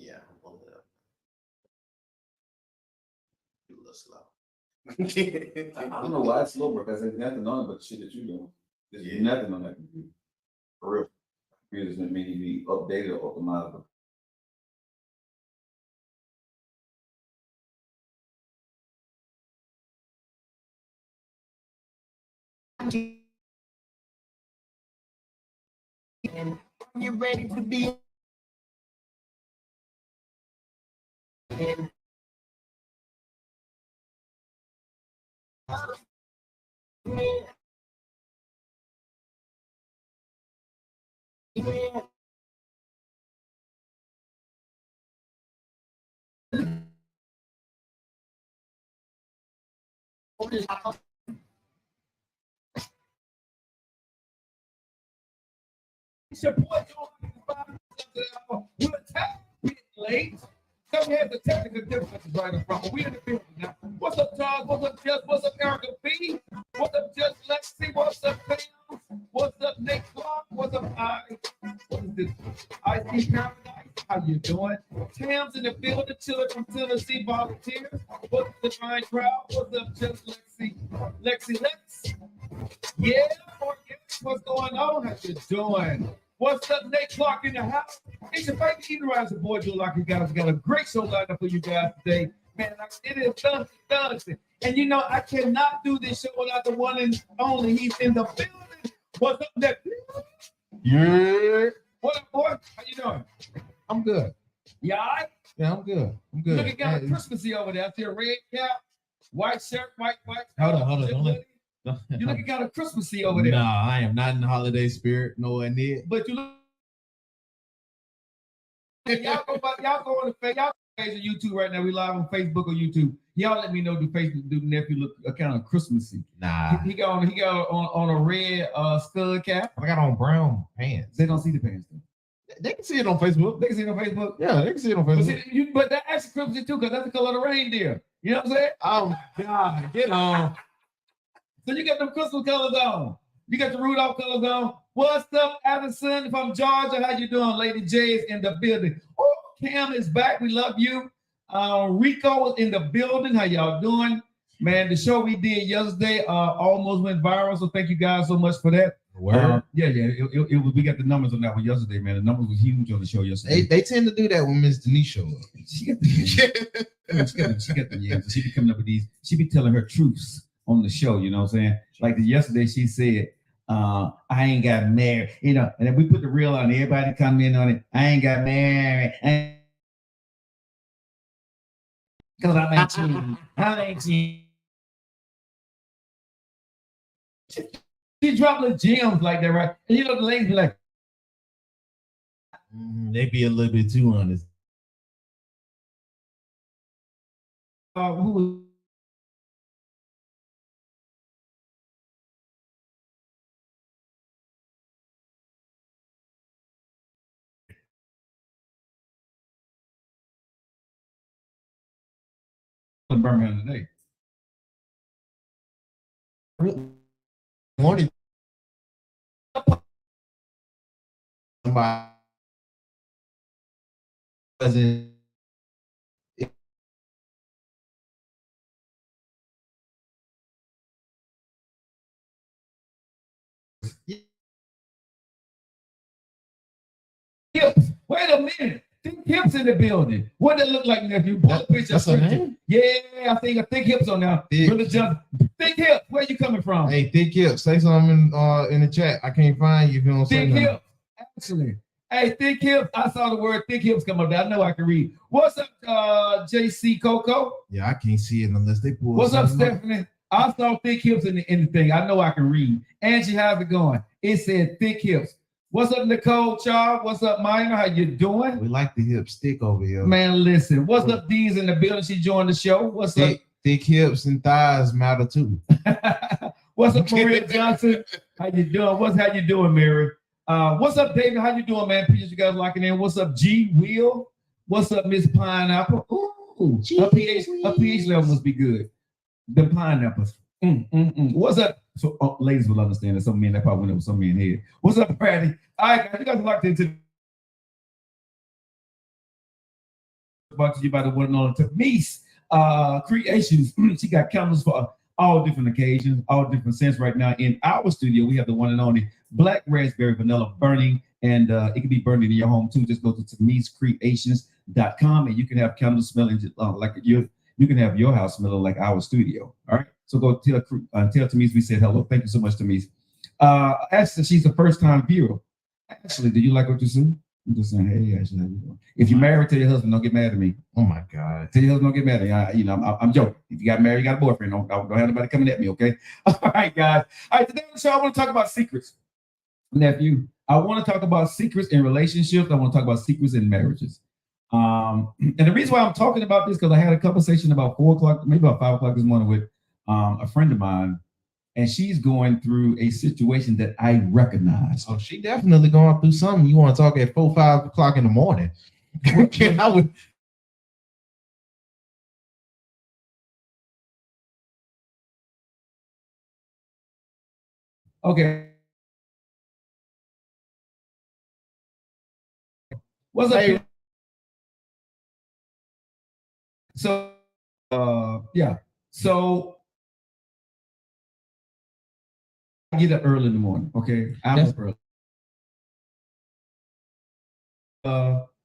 Yeah, I'm a little slow. I don't know why it's slow, because there's nothing on it but the shit that you do. There's nothing on that computer. For real. Computers doesn't mean you be updated or optimized. And you're ready to be in. It's your boy Joe Lockett. We're late. Some had the technical difficulties right in front. We in the building now. What's up, Charles? What's up, Jess? What's up, Erica B? What's up, Jess Lexi? What's up, Pam? What's up, Nick Clark? What's up, what is this? IC Paradise. How you doing? Tam's in the building. Chiller from Tennessee volunteers. What's the fine crowd? What's up, Jess Lexi? Lexi Lex. Yeah, what's going on? How you doing? What's up, Nate Clark in the house? It's your favorite eater as a boy, Joe Lockett. Guys, got a great show lined up for you guys today. Man, it is Thursday. And you know, I cannot do this show without the one and only. He's in the building. What's up, Nick? Yeah. What up, boy? How you doing? I'm good. You all right? Yeah, I'm good. I'm good. Look, you got a Christmassy over there. I see a red cap, white shirt, white. Hold on. Don't let. You look, you got a Christmassy over there. Nah, I am not in the holiday spirit. Nowhere near. But you look. Y'all go on the page on YouTube right now. We live on Facebook or YouTube. Y'all let me know, do Facebook, do nephew look kind of Christmassy? Nah. He got on a red stud cap. I got on brown pants. They don't see the pants though. They can see it on Facebook. They can see it on Facebook. Yeah, they can see it on But, Facebook. but that actually Christmassy too, because that's the color of the reindeer. You know what I'm saying? Oh God, get on. So you got them Christmas colors on. You got the Rudolph colors on. What's up, Addison from Georgia? How you doing? Lady J is in the building. Oh, Cam is back. We love you. Rico is in the building. How y'all doing? Man, the show we did yesterday almost went viral. So thank you guys so much for that. Yeah. It was, we got the numbers on that one yesterday, man. The numbers was huge on the show yesterday. They tend to do that when Miss Denise show up. She got the yams. She be coming up with these. She be telling her truths on the show, you know what I'm saying? Like yesterday, she said, I ain't got married, you know, and then we put the real on everybody come in on it. I ain't got married. Because I'm 18. She dropped little gems like that, right? And you know, the ladies be like, they be a little bit too honest. who in Birmingham today? Morning. Somebody wasn't. Hips. Wait a minute. Think Hips in the building. What it look like, nephew? Pull a picture. That's her name? Yeah, I think Hips on now. Think Hips. Where you coming from? Hey, Thick Hips, say something in the chat. I can't find you if you don't say Thick nothing. Hips. Actually. Hey, Thick Hips. I saw the word Thick Hips come up there. I know I can read. What's up, JC Coco? Yeah, I can't see it unless they pull. What's up, Stephanie? I saw Thick Hips in the thing. I know I can read. Angie, how's it going? It said Thick Hips. What's up, Nicole Charles? What's up, Minor? How you doing? We like the hip stick over here. Man, listen. What's up, D's in the building? She joined the show. What's up? Thick hips and thighs matter too. What's up, Maria Johnson? How you doing? How you doing, Mary? What's up, David? How you doing, man? Appreciate you guys locking in. What's up, G Will? What's up, Miss Pineapple? Ooh, her pH level must be good. The pineapples. What's up? So ladies will understand that some men that probably went up with some men here. What's up, Brady? All right, guys, you guys are locked into brought to you by the one and only Tamise Creations. She got candles for all different occasions, all different scents. Right now in our studio, we have the one and only Black Raspberry Vanilla burning, and it can be burning in your home too. Just go to TamiseCreations.com and you can have candles smelling like you can have your house smelling like our studio. All right. So go tell Tamise we said hello. Thank you so much, Tamise. Ashley, she's a first-time viewer. Ashley, do you like what you see? I'm just saying, hey, Ashley, how you doing? If you're married, tell your husband, don't get mad at me. Oh my God. Tell your husband, don't get mad at me. I'm joking. If you got married, you got a boyfriend, don't have anybody coming at me, okay? All right, guys. All right, today on the show, I want to talk about secrets. Nephew, I want to talk about secrets in relationships. I want to talk about secrets in marriages. And the reason why I'm talking about this, because I had a conversation about 4 o'clock, maybe about 5 o'clock this morning with a friend of mine, and she's going through a situation that I recognize. Oh, she definitely going through something. You want to talk at 4, 5 o'clock in the morning? I would. Okay. What's up? Hey. So, yeah. So I get up early in the morning. Okay, I'm up early.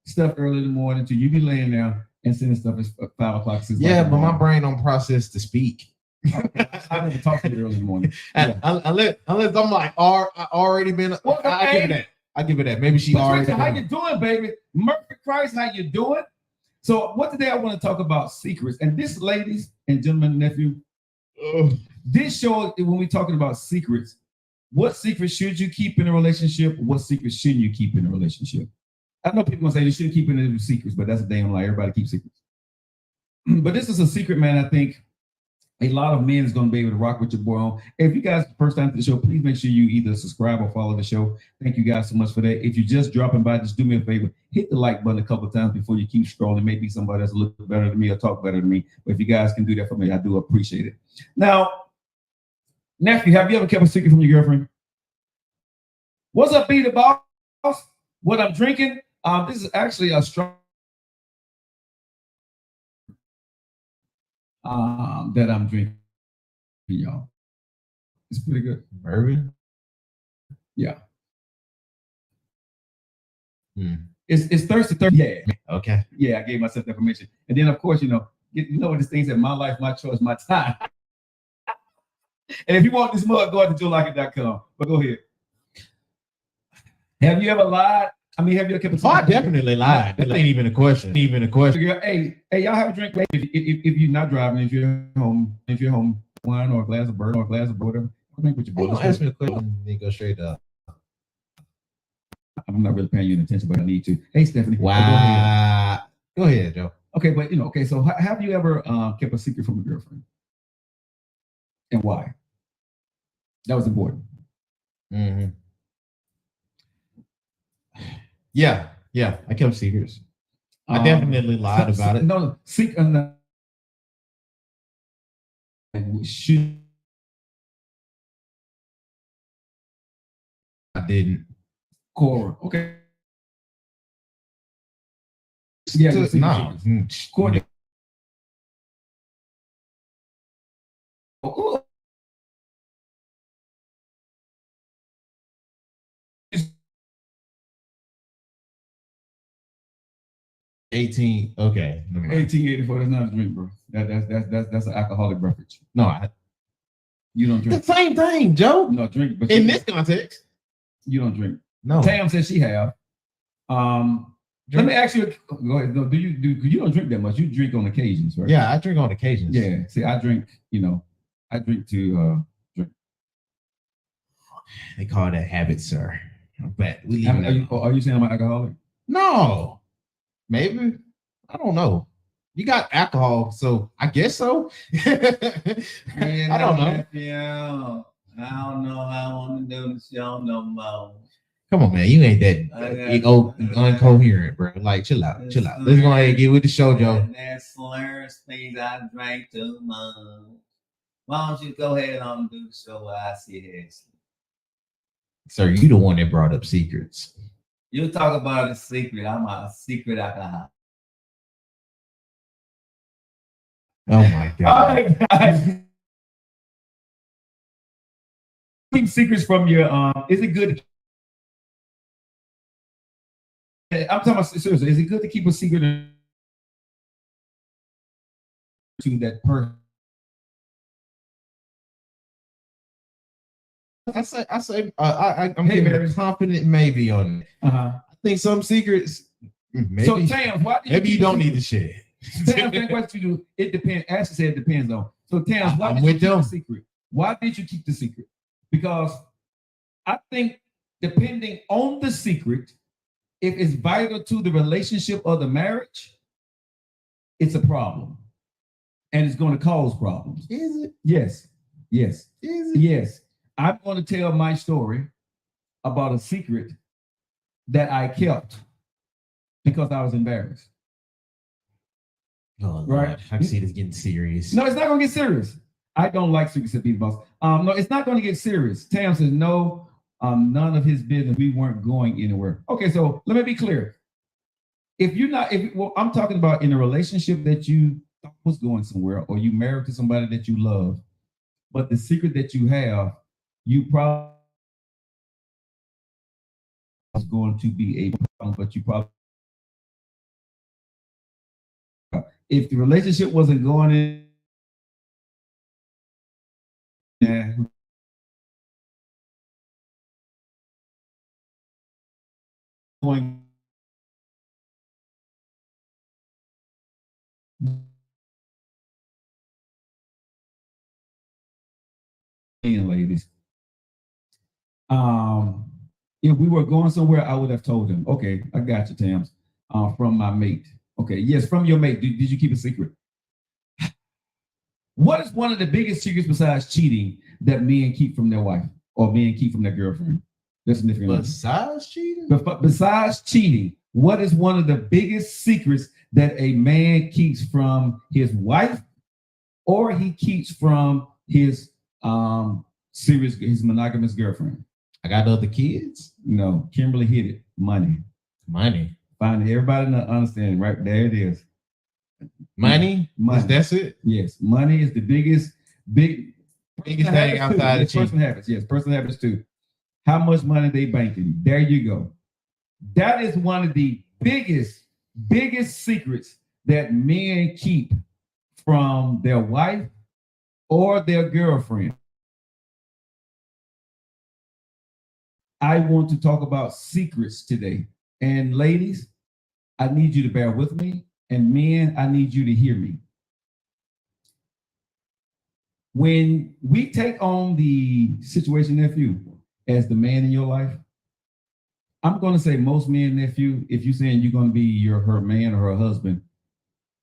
Stuff early in the morning till you be laying there and sending stuff at 5 o'clock. 6 Yeah, o'clock but my brain don't process to speak. I never talk to you early in the morning. Yeah. Unless I'm like, I already been. Well, I give it that. I give it that. Maybe she already. Patricia, how you doing, baby? Murphy Christ, how you doing? So, what today I want to talk about secrets. And this, ladies and gentlemen, nephew, this show, when we're talking about secrets, what secrets should you keep in a relationship? What secrets shouldn't you keep in a relationship? I know people gonna say you shouldn't keep any secrets, but that's a damn lie. Everybody keeps secrets. But this is a secret, man. I think a lot of men is going to be able to rock with your boy on. If you guys first time to the show, please make sure you either subscribe or follow the show. Thank you guys so much for that. If you're just dropping by, just do me a favor, hit the like button a couple of times before you keep scrolling. Maybe somebody that's a little bit better than me or talk better than me. But if you guys can do that for me, I do appreciate it. Now, nephew, have you ever kept a secret from your girlfriend? What's up, Be the Boss? What I'm drinking? This is actually a strong that I'm drinking, y'all. It's pretty good. Bourbon? Yeah. It's thirsty. Yeah. Okay. Yeah, I gave myself that permission. And then, of course, you know what this thing said, my life, my choice, my time. And if you want this mug, go out to joelockett.com. But go ahead. Have you ever lied? I mean, have you ever kept a secret? Oh, I definitely lied. That ain't even a question. Hey, y'all have a drink. If you're not driving, if you're home, wine or a glass of bourbon or a glass of whatever. Drink with your boy. Ask me a question. Then go straight up. I'm not really paying you any attention, but I need to. Hey, Stephanie. Wow. Go ahead, Joe. Okay, but okay. So have you ever kept a secret from a girlfriend, and why? That was important. Mm-hmm. Yeah. I kept secrets. I definitely lied about it. No, secret. Should I didn't. Cora. Okay. Yeah. No. Cora. 18. Okay. 1884. That's not a drink, bro. That's an alcoholic beverage. No, you don't drink. The same thing, Joe. No drink, but in this context, you don't drink. No. Tam says she have. Let me ask you. Go ahead. No, you don't drink that much? You drink on occasions, right? Yeah, I drink on occasions. Yeah. See, I drink. I drink to drink. They call that habit, sir. But we are you saying I'm an alcoholic? No. Maybe. I don't know. You got alcohol, so I guess so. I don't know. Yeah. I don't know how I want to do the show no more. Come on, man. You ain't that incoherent, bro. Like, chill out. Let's go ahead and get with the show, Joe. That slurs means I drank too much. Why don't you go ahead and do the show while I sit here? Sir, you the one that brought up secrets. You talk about a secret. I'm a secret alcoholic. Oh my God. All right, guys. Keep secrets from your. Is it good? I'm talking about seriously. Is it good to keep a secret to that person? I'm Hey, giving Barry. a confident maybe on it. I think some secrets, maybe, So, Tams, why? maybe you don't need to share. Tams, think what you do. It depends. Ashley said it depends on. So, Tams, why I'm did you with keep them. the secret? Why did you keep the secret? Because I think depending on the secret, if it's vital to the relationship or the marriage, it's a problem, and it's going to cause problems. Is it? Yes, yes, Is it? yes. I'm going to tell my story about a secret that I kept because I was embarrassed. Oh, Lord. Right. I can see this getting serious. No, it's not going to get serious. I don't like secrets at people, boss. No, it's not going to get serious. Tam says no. None of his business. We weren't going anywhere. Okay, so let me be clear. If you're not, I'm talking about in a relationship that you thought was going somewhere, or you married to somebody that you love, but the secret that you have, you probably is going to be a problem, but you probably, if the relationship wasn't going in, going. Ladies, if we were going somewhere, I would have told him, okay, I got you, Tams, from my mate. Okay, yes, from your mate. Did you keep a secret? What is one of the biggest secrets besides cheating that men keep from their wife or men keep from their girlfriend? That's significant. Besides cheating? Besides cheating, what is one of the biggest secrets that a man keeps from his wife or he keeps from his his monogamous girlfriend? I got other kids? No, Kimberly hit it. Money. Money. Finally, everybody understand, right? There it is. Money? Money. That's it? Yes. Money is the biggest thing outside of cheating. Personal habits. Yes, personal habits too. How much money they banking. There you go. That is one of the biggest secrets that men keep from their wife or their girlfriend. I want to talk about secrets today. And ladies, I need you to bear with me. And men, I need you to hear me. When we take on the situation, nephew, as the man in your life, I'm going to say most men, nephew, if you're saying you're going to be her man or her husband,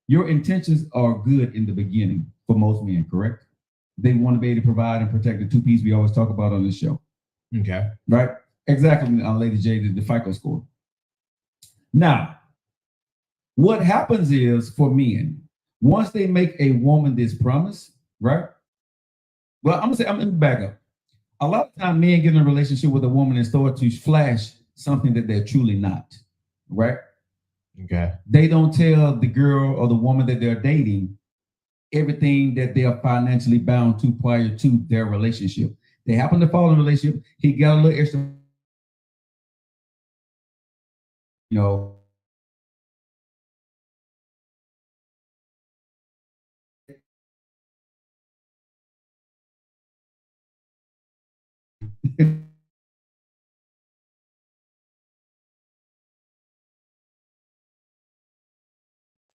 your intentions are good in the beginning for most men, correct? They want to be able to provide and protect the two P's we always talk about on this show. Okay. Right? Exactly, Lady J, the FICO score. Now, what happens is for men, once they make a woman this promise, right? Well, I'm gonna back up. A lot of times men get in a relationship with a woman and start to flash something that they're truly not, right? Okay. They don't tell the girl or the woman that they're dating everything that they are financially bound to prior to their relationship. They happen to fall in a relationship. He got a little extra,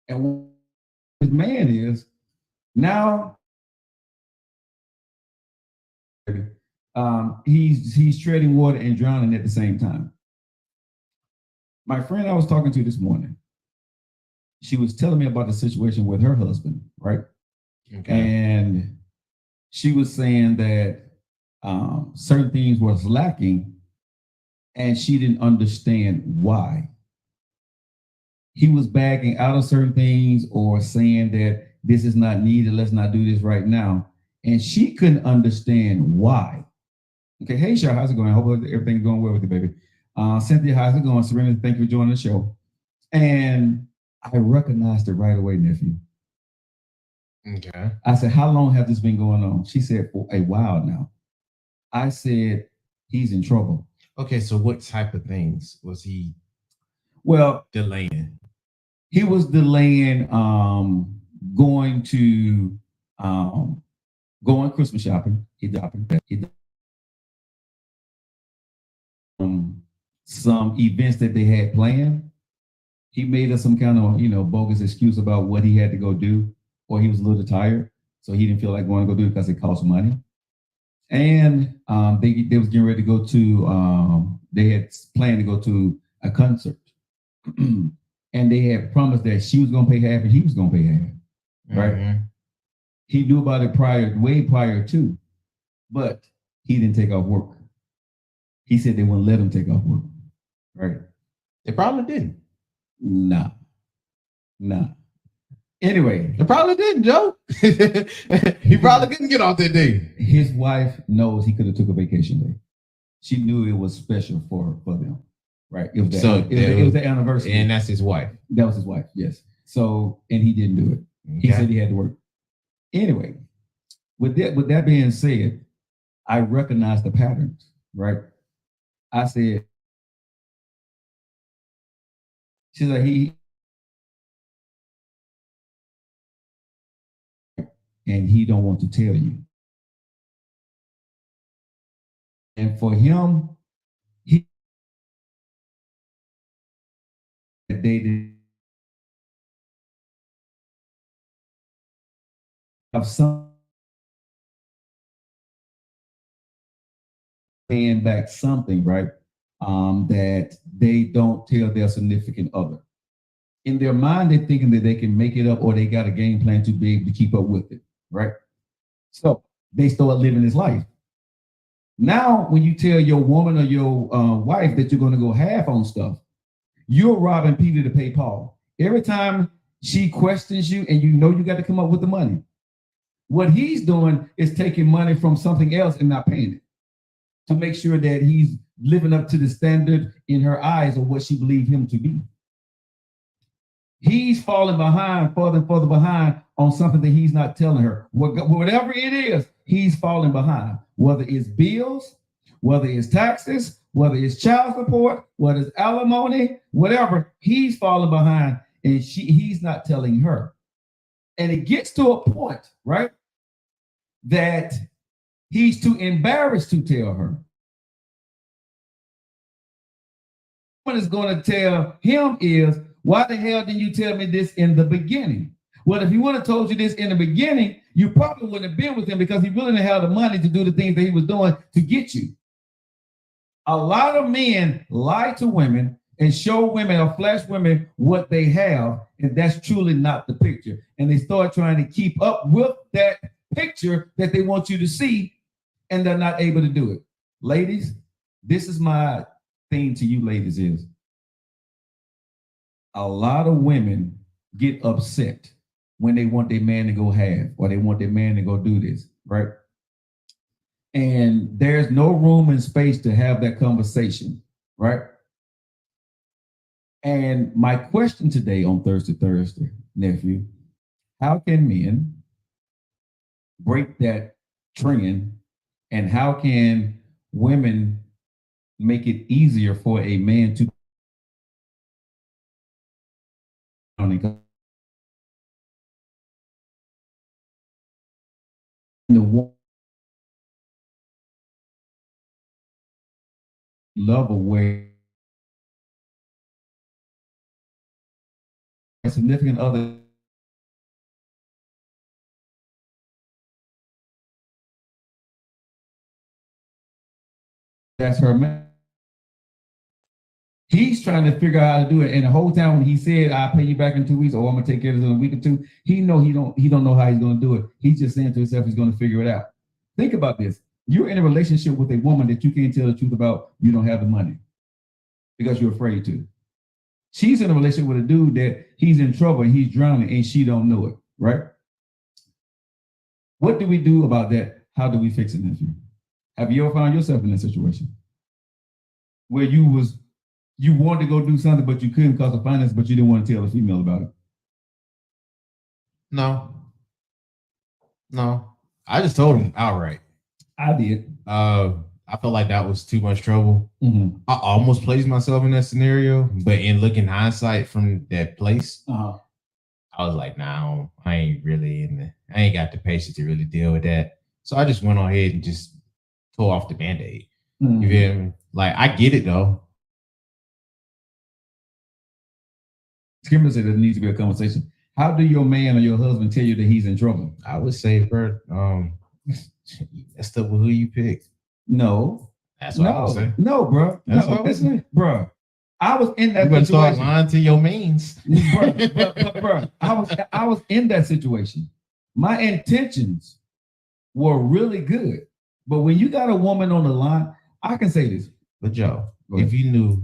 and his man is now he's treading water and drowning at the same time. My friend I was talking to this morning, she was telling me about the situation with her husband, right? Okay. And she was saying that certain things was lacking and she didn't understand why. He was backing out of certain things or saying that this is not needed, let's not do this right now. And she couldn't understand why. Okay, hey, Cheryl, how's it going? I hope everything's going well with you, baby. Cynthia, how's it going? Serena, thank you for joining the show. And I recognized it right away, nephew. Okay. I said, how long has this been going on? She said, for a while now. I said, he's in trouble. Okay, so what type of things was he Well, delaying? he was delaying going to going Christmas shopping. He some events that they had planned. He made us some kind of bogus excuse about what he had to go do, or he was a little tired, so he didn't feel like going to go do it because it cost money. And they was getting ready to go to they had planned to go to a concert, and they had promised that she was going to pay half and he was going to pay half. Right? Mm-hmm. He knew about it way prior too, but he didn't take off work. He said they wouldn't let him take off work. Right? They probably didn't. Nah. Anyway, They probably didn't, Joe. He probably couldn't get off that day. his wife knows he could have took a vacation day. She knew it was special for them. Right? It was the anniversary. And that's his wife. That was his wife, yes. So, and he didn't do it. He said he had to work. Anyway, with that being said, I recognize the patterns, right? I said, she's like, and he don't want to tell you. And for him, they did have some paying back something, right? That they don't tell their significant other. In their mind, they're thinking that they can make it up or they got a game plan to be able to keep up with it, right? So they start living this life. Now, when you tell your woman or your wife that you're going to go half on stuff, you're robbing Peter to pay Paul. Every time she questions you and you got to come up with the money, what he's doing is taking money from something else and not paying it to make sure that he's living up to the standard in her eyes of what she believed him to be. He's falling behind, further and further behind on something that he's not telling her. Whatever it is, he's falling behind, whether it's bills, whether it's taxes, whether it's child support, whether it's alimony, whatever, he's falling behind and he's not telling her. And it gets to a point, right, that he's too embarrassed to tell her. What is going to tell him is, why the hell didn't you tell me this in the beginning? Well, if he would have told you this in the beginning, you probably wouldn't have been with him because he really didn't have the money to do the things that he was doing to get you. A lot of men lie to women and show women or flash women what they have, and that's truly not the picture. And they start trying to keep up with that picture that they want you to see, and they're not able to do it. Ladies, this is my thing to you ladies is, a lot of women get upset when they want their man to go half or they want their man to go do this, right? And there's no room and space to have that conversation, right? And my question today on Thursday, nephew, how can men break that trend, and how can women make it easier for a man to the level where a significant other that's her man. He's trying to figure out how to do it. And the whole time when he said, I'll pay you back in 2 weeks, or I'm gonna take care of this in a week or two, he don't know how he's gonna do it. He's just saying to himself he's gonna figure it out. Think about this. You're in a relationship with a woman that you can't tell the truth about. You don't have the money because you're afraid to. She's in a relationship with a dude that he's in trouble and he's drowning and she don't know it, right? What do we do about that? How do we fix it, nephew? Have you ever found yourself in that situation where you wanted to go do something, but you couldn't because of finance, but you didn't want to tell a female about it? No. No, I just told him outright. I did. I felt like that was too much trouble. Mm-hmm. I almost placed myself in that scenario, but in looking hindsight from that place, Uh-huh. I was like, nah, I ain't really I ain't got the patience to really deal with that. So I just went on ahead and just tore off the band-aid. Mm-hmm. You feel me? Like, I get it though. Kimberly said there needs to be a conversation. How do your man or your husband tell you that he's in trouble? I would say, bro, that's with who you pick. No. That's what I would say. No, bro. That's what I would say. Bro, I was in that You better start situation. lying to your means. Bro, I was in that situation. My intentions were really good. But when you got a woman on the line, I can say this. But Joe, if you knew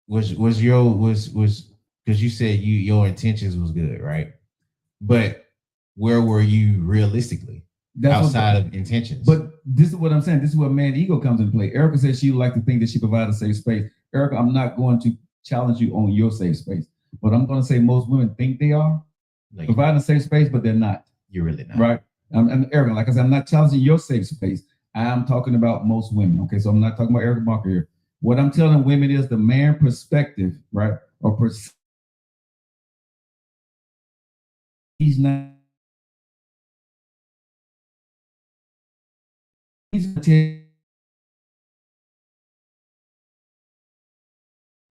was because you said your intentions was good, right? But where were you realistically outside of intentions? But this is what I'm saying. This is where man ego comes into play. Erica says she would like to think that she provides a safe space. Erica, I'm not going to challenge you on your safe space, but I'm going to say most women think they are providing a safe space, but they're not. You're really not. Right? And Erica, like I said, I'm not challenging your safe space. I'm talking about most women. Okay, so I'm not talking about Erica Barker here. What I'm telling women is the man perspective, right? He's not.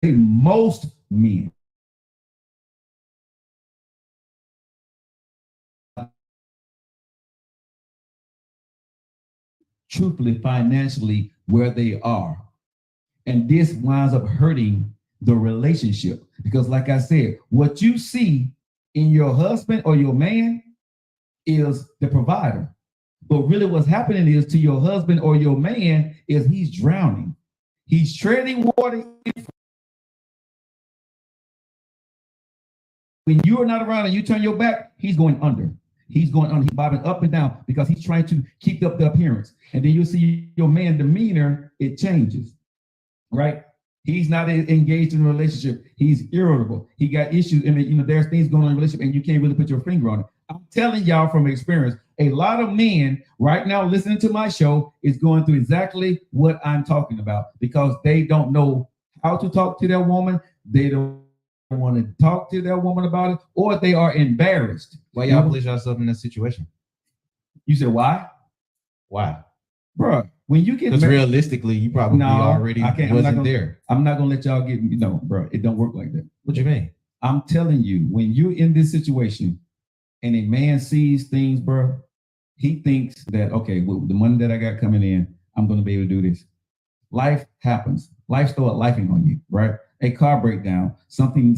Most men truthfully financially where they are, and this winds up hurting the relationship because, like I said, what you see in your husband or your man is the provider. But really what's happening is to your husband or your man is he's drowning. He's treading water. When you're not around and you turn your back, he's going under. He's going under. He's bobbing up and down because he's trying to keep up the appearance. And then you'll see your man demeanor, it changes, right? He's not engaged in a relationship. He's irritable. He got issues. And there's things going on in a relationship and you can't really put your finger on it. I'm telling y'all from experience, a lot of men right now listening to my show is going through exactly what I'm talking about because they don't know how to talk to their woman. They don't want to talk to their woman about it, or they are embarrassed. Why y'all place yourself in that situation? You said why? Why? Bro, when you get because realistically, you probably already wasn't there. I'm not gonna let y'all get bro. It don't work like that. What you mean? I'm telling you, when you're in this situation and a man sees things, bro, he thinks that okay, with the money that I got coming in, I'm gonna be able to do this. Life happens. Life starts lifing on you, right? A car breakdown, something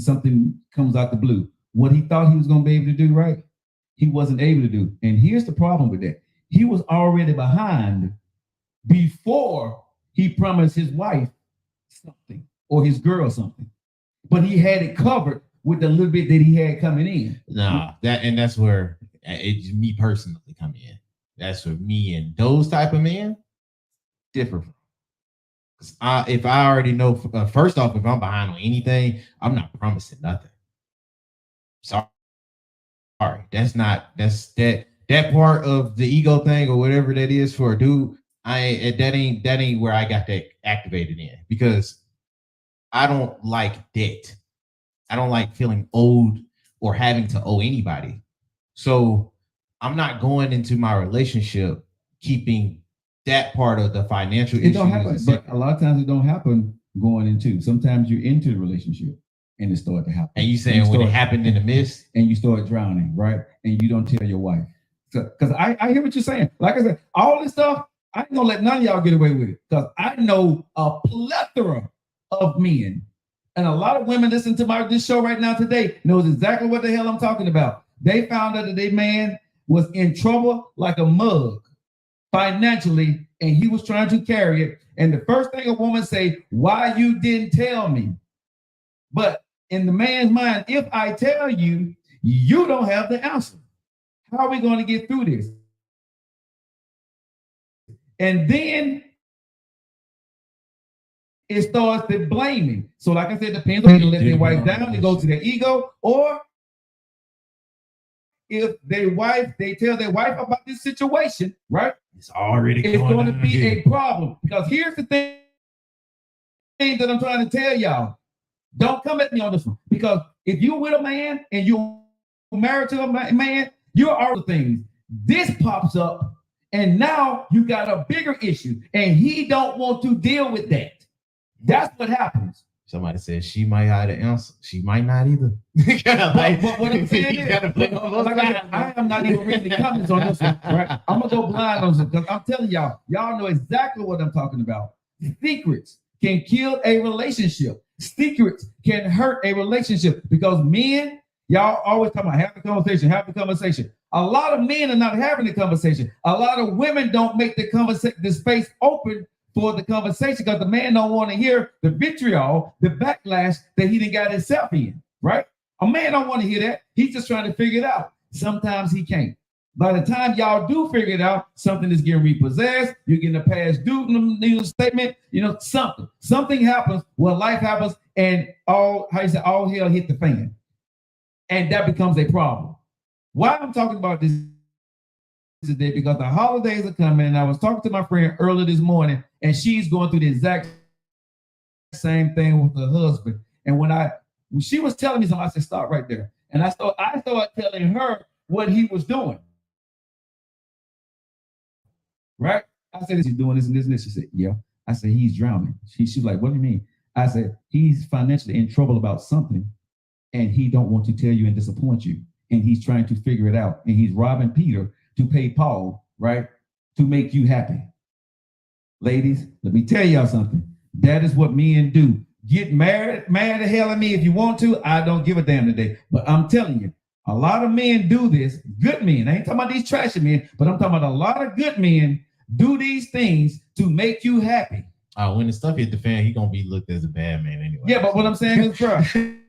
comes out the blue. What he thought he was gonna be able to do, right? He wasn't able to do. And here's the problem with that. He was already behind before he promised his wife something or his girl something. But he had it covered with the little bit that he had coming in. Nah, that's where it's me personally come in. That's where me and those type of men differ from. If I already know, first off, if I'm behind on anything, I'm not promising nothing. Sorry, that's that part of the ego thing or whatever that is for a dude. That ain't where I got that activated in because I don't like debt. I don't like feeling owed or having to owe anybody. So I'm not going into my relationship keeping that part of the financial issues. It don't happen, but a lot of times it don't happen going into. Sometimes you're into the relationship and it starts to happen. And you saying when it happened in the midst? And you start drowning, right? And you don't tell your wife. Because I hear what you're saying. Like I said, all this stuff, I ain't gonna let none of y'all get away with it. Because I know a plethora of men. And a lot of women listen to this show right now today knows exactly what the hell I'm talking about. They found out that their man was in trouble like a mug financially, and he was trying to carry it. And the first thing a woman say, why you didn't tell me? But in the man's mind, if I tell you, you don't have the answer. How are we going to get through this? And then it starts the blaming. So like I said, depends on you let their wife down, they go to their ego, or if they tell their wife about this situation, right? It's already It's going to be here. a problem. Because here's the thing that I'm trying to tell y'all. Don't come at me on this one. Because if you're with a man and you're married to a man, you're all the things. This pops up, and now you got a bigger issue, and he don't want to deal with that. That's what happens. Somebody said she might have the answer. She might not either. But what I'm saying is, I am not even reading the comments on this one, right? I'm gonna go blind on this because I'm telling y'all know exactly what I'm talking about. Secrets can kill a relationship. Secrets can hurt a relationship because men, y'all always talking about have the conversation. A lot of men are not having the conversation. A lot of women don't make the space open for the conversation because the man don't want to hear the vitriol, the backlash that he done got himself in, right? A man don't want to hear that. He's just trying to figure it out. Sometimes he can't. By the time y'all do figure it out, something is getting repossessed, you're getting a past due statement, something happens, life happens, and all hell hit the fan. And that becomes a problem. Why I'm talking about this today, because the holidays are coming, and I was talking to my friend earlier this morning, and she's going through the exact same thing with her husband. And when she was telling me something, I said, stop right there. And I started telling her what he was doing. Right? I said, he's doing this and this and this. She said, yeah. I said, he's drowning. She's like, what do you mean? I said, he's financially in trouble about something, and he don't want to tell you and disappoint you. And he's trying to figure it out. And he's robbing Peter to pay Paul, right? To make you happy. Ladies, let me tell y'all something. That is what men do. Get mad the hell at me if you want to. I don't give a damn today. But I'm telling you, a lot of men do this. Good men. I ain't talking about these trashy men, but I'm talking about a lot of good men do these things to make you happy. When the stuff hit the fan, he gonna be looked as a bad man anyway. Yeah, but what I'm saying is, bro,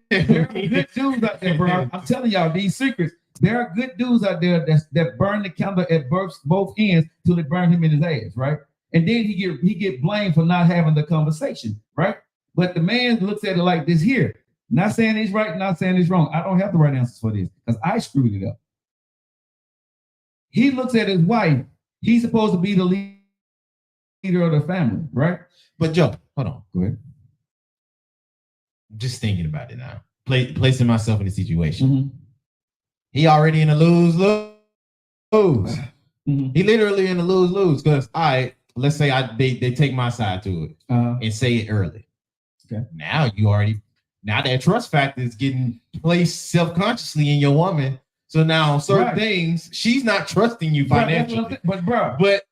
there are good dudes out there, bro. I'm telling y'all these secrets. There are good dudes out there that burn the candle at both ends till it burn him in his ass, right? And then he get blamed for not having the conversation, right? But the man looks at it like this here. Not saying he's right, not saying he's wrong. I don't have the right answers for this because I screwed it up. He looks at his wife. He's supposed to be the leader of the family, right? But Joe, hold on. Go ahead. Just thinking about it now. Placing myself in the situation. Mm-hmm. He already in a lose-lose. Mm-hmm. He literally in a lose-lose because, all right, let's say they take my side to it and say it early. Okay. Now that trust factor is getting placed self-consciously in your woman. So now certain things, she's not trusting you financially. But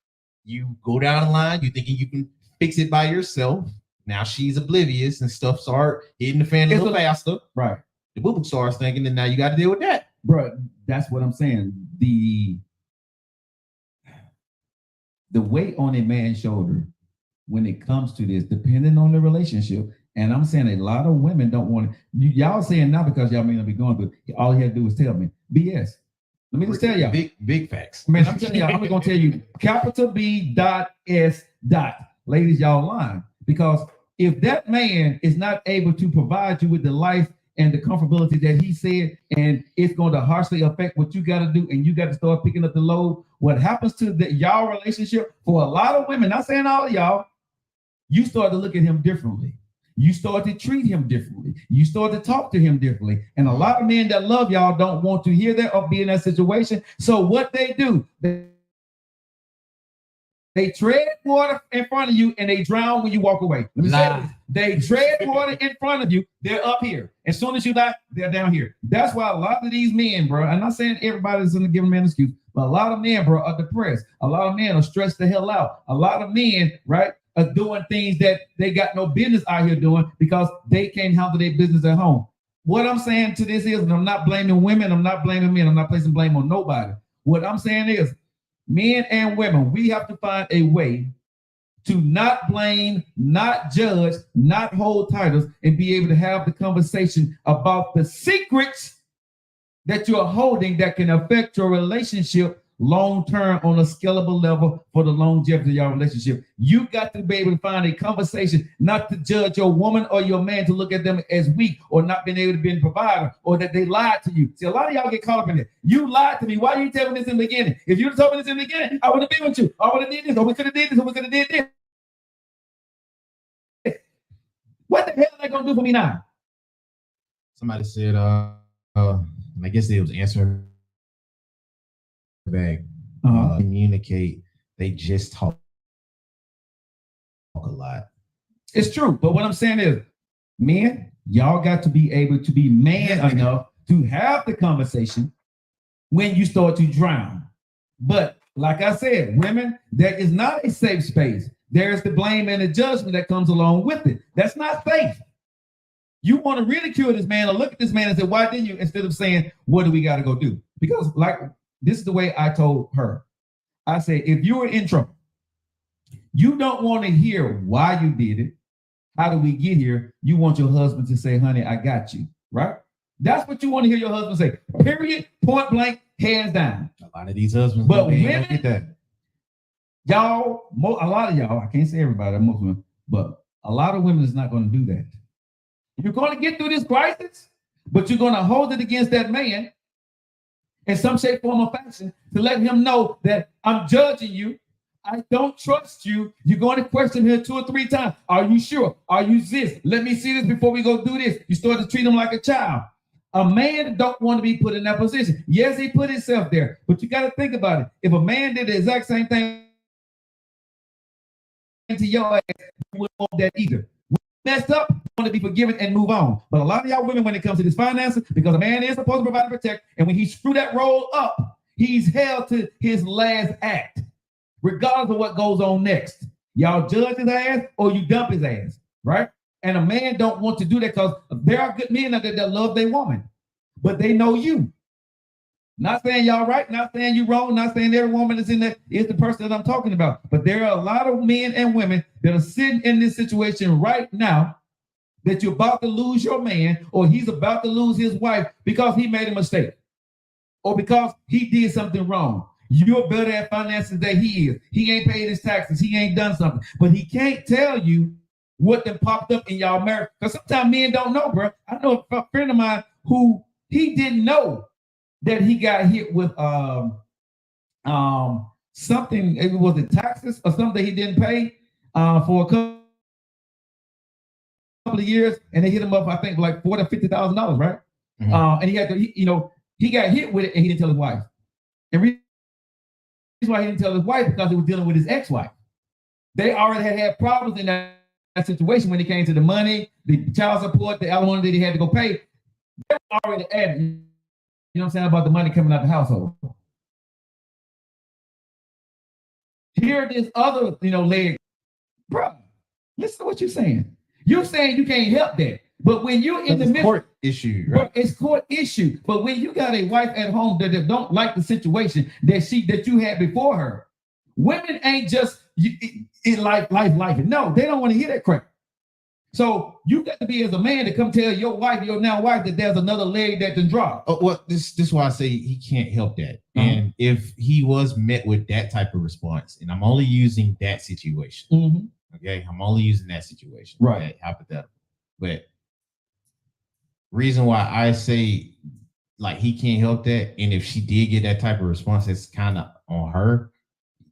you go down the line, you thinking you can fix it by yourself. Now she's oblivious and stuff start hitting the fan a little faster. Right. The boo-boo starts thinking, and now you got to deal with that. Bro, that's what I'm saying. The weight on a man's shoulder when it comes to this, depending on the relationship, and I'm saying a lot of women don't want to. Y'all saying not because y'all may not be going through it. All you have to do is tell me. BS. Let me just tell y'all. Big facts. Man, I'm telling y'all, I'm going to tell you, capital B dot S dot. Ladies, y'all lying. Because if that man is not able to provide you with the life and the comfortability that he said, and it's going to harshly affect what you got to do, and you got to start picking up the load, what happens to y'all relationship for a lot of women, not saying all of y'all, you start to look at him differently. You start to treat him differently. You start to talk to him differently. And a lot of men that love y'all don't want to hear that or be in that situation. So what they do, they tread water in front of you and they drown when you walk away. Let me say this. They tread water in front of you. They're up here. As soon as you die, they're down here. That's why a lot of these men, bro, I'm not saying everybody's going to give a man an excuse, but a lot of men, bro, are depressed. A lot of men are stressed the hell out. A lot of men, right, are doing things that they got no business out here doing because they can't handle their business at home. What I'm saying to this is, and I'm not blaming women, I'm not blaming men, I'm not placing blame on nobody. What I'm saying is, men and women, we have to find a way to not blame, not judge, not hold titles, and be able to have the conversation about the secrets that you're holding that can affect your relationship long term on a scalable level for the longevity of your relationship. You got to be able to find a conversation, not to judge your woman or your man to look at them as weak or not being able to be a provider or that they lied to you. See, a lot of y'all get caught up in it. You lied to me. Why you tell me this in the beginning? If you told me this in the beginning, I would have been with you. I would have did this, or we could have did this, or we could have did this. What the hell are they gonna do for me now? Somebody said, I guess they was answering back. Communicate. They just talk a lot. It's true, but what I'm saying is, men, y'all got to be able to be man enough to have the conversation when you start to drown. But like I said, women, there is not a safe space. There's the blame and the judgment that comes along with it. That's not safe. You want to ridicule this man or look at this man and say, why didn't you? Instead of saying, what do we got to go do? Because like this is the way I told her. I say, if you were in trouble, you don't want to hear why you did it. How did we get here? You want your husband to say, honey, I got you, right? That's what you want to hear your husband say. Period, point blank, hands down. A lot of these husbands, but women women, get that. Y'all, a lot of y'all, I can't say everybody, most of them, but a lot of women is not going to do that. You're going to get through this crisis, but you're going to hold it against that man in some shape, form, or fashion to let him know that I'm judging you. I don't trust you. You're going to question him 2 or 3 times. Are you sure? Are you this? Let me see this before we go do this. You start to treat him like a child. A man don't want to be put in that position. Yes, he put himself there, but you got to think about it. If a man did the exact same thing to your ass, you wouldn't want that either. Messed up, want to be forgiven and move on. But a lot of y'all women, when it comes to this finances, because a man is supposed to provide and protect, and when he screw that role up, he's held to his last act, regardless of what goes on next. Y'all judge his ass or you dump his ass, right? And a man don't want to do that because there are good men out there that love their woman, but they know you. Not saying y'all right, not saying you wrong, not saying every woman is in that is the person that I'm talking about. But there are a lot of men and women that are sitting in this situation right now that you're about to lose your man or he's about to lose his wife because he made a mistake or because he did something wrong. You're better at finances than he is. He ain't paid his taxes. He ain't done something. But he can't tell you what then popped up in y'all marriage. Because sometimes men don't know, bro. I know a friend of mine who he didn't know that he got hit with something, it was the taxes or something he didn't pay for a couple of years, and they hit him up, I think, like $40,000 to $50,000, right? Mm-hmm. And he had to, he got hit with it, and he didn't tell his wife. And reason why he didn't tell his wife because he was dealing with his ex-wife. They already had problems in that situation when it came to the money, the child support, the alimony that he had to go pay. They were already added. You know what I'm saying, about the money coming out the household. Here this other, leg, bro, listen to what you're saying. You're saying you can't help that. But when you're in the middle, court issue, right? Bro, it's court issue. But when you got a wife at home that don't like the situation that you had before her, women ain't just in life. No, they don't want to hear that crap. So you got to be as a man to come tell your wife, your now wife, that there's another leg that can drop. Oh, well, this is why I say he can't help that. Mm-hmm. And if he was met with that type of response, and I'm only using that situation, okay, I'm only using that situation, right? That hypothetical. But reason why I say like he can't help that, and if she did get that type of response, that's kind of on her.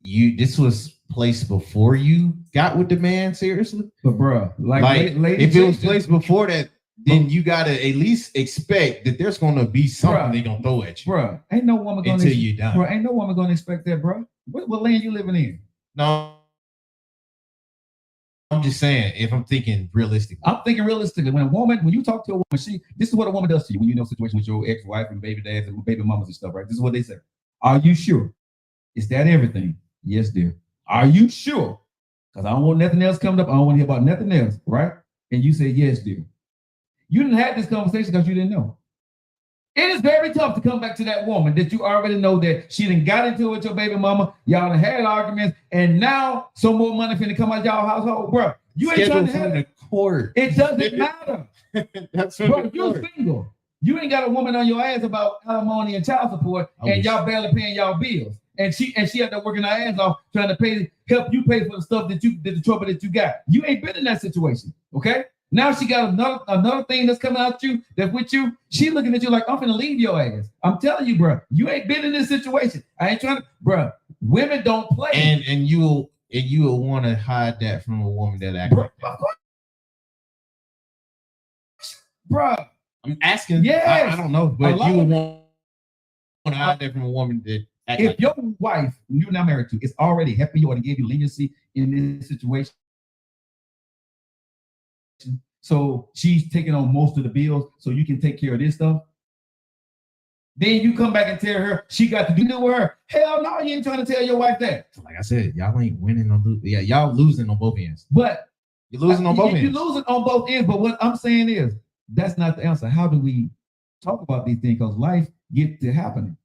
This was placed before you got with the man, seriously. But bro, if it was placed before that, then you gotta at least expect that there's gonna be something they're gonna throw at you. Bro, ain't no woman gonna until you're done. Bro, ain't no woman gonna expect that, bro. What land you living in? No. I'm just saying, if I'm thinking realistically. I'm thinking realistically. When you talk to a woman, this is what a woman does to you when you know a situation with your ex-wife and baby dads and baby mamas and stuff, right? This is what they say. Are you sure? Is that everything? Yes, dear. Are you sure? Because I don't want nothing else coming up. I don't want to hear about nothing else, right? And you say, yes, dear. You didn't have this conversation because you didn't know. It is very tough to come back to that woman that you already know that she done got into it with your baby mama. Y'all done had arguments, and now some more money finna come out y'all household, bro. You ain't trying to have the court. It doesn't matter. That's bro. You're single. You ain't got a woman on your ass about alimony and child support, and y'all barely paying y'all bills. and she had to working her ass off trying to help you pay for the stuff the trouble that you got. You ain't been in that situation, okay? Now she got another thing that's coming out you that's with you. She looking at you like, I'm finna leave your ass. I'm telling you, bro, you ain't been in this situation. I ain't trying to, bro. Women don't play. And you will want to hide that from a woman that acts like that. Bro. I'm asking. Yes. I don't know, but you would want to hide that from a woman that acts if like your wife you're not married to is already helping you or gave you leniency in this situation, so she's taking on most of the bills so you can take care of this stuff, then you come back and tell her she got to do with her. Hell no, you ain't trying to tell your wife that. Like I said, y'all ain't winning on losing. Yeah, y'all losing on both ends. But you're losing on both ends. You're losing on both ends. But what I'm saying is that's not the answer. How do we talk about these things? Because life get to happening.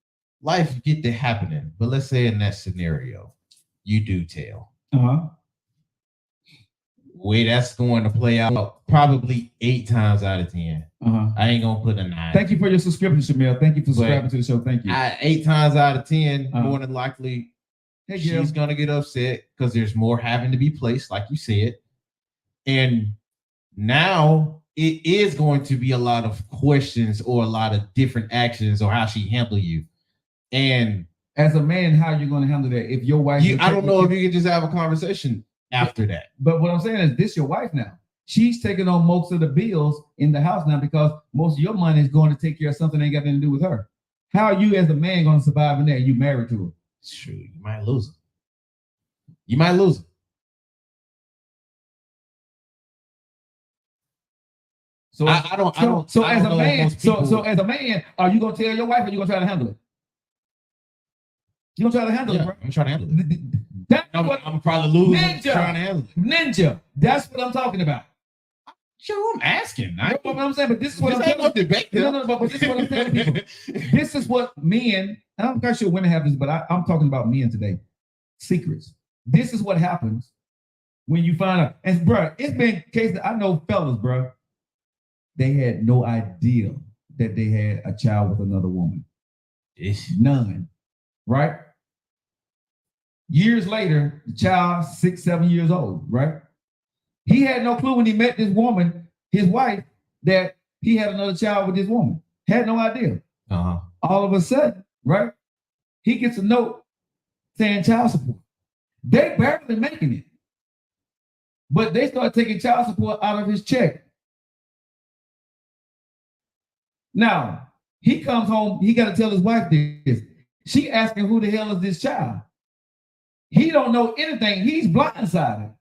Life get to happening. But let's say in that scenario, you do tell. Way that's going to play out probably 8 times out of 10. I ain't gonna put a 9. Thank you for your subscription, Shamil. Thank you for subscribing to the show. Thank you. 8 times out of 10, more than likely, she's gonna get upset because there's more having to be placed, like you said. And now it is going to be a lot of questions or a lot of different actions or how she handle you. And as a man, how you going to handle that? If your wife, I don't know if you can just have a conversation after that. But what I'm saying is, this your wife now. She's taking on most of the bills in the house now because most of your money is going to take care of something that ain't got nothing to do with her. How are you as a man going to survive in that? You married to her. It's true. You might lose her. You might lose her. So I don't. So as a man, so as a man, are you gonna tell your wife, or you gonna try to handle it? You gonna try to handle it, bro? I'm trying to handle it. I'm probably losing. Trying to handle it. Ninja. That's what I'm talking about. Sure, I'm asking. I know what I'm saying, but this is what I'm telling you. No, but this is what I'm telling people. This is what men. I'm not sure women have this, but I'm talking about men today. Secrets. This is what happens when you find out. And bro, it's been cases. I know fellas, bro. They had no idea that they had a child with another woman. None. Right? Years later, the child, 6, 7 years old, right? He had no clue when he met this woman, his wife, that he had another child with this woman. Had no idea. All of a sudden, right? He gets a note saying child support. They barely making it. But they start taking child support out of his check. Now, he comes home, he got to tell his wife this. She asking, who the hell is this child? He don't know anything. He's blindsided.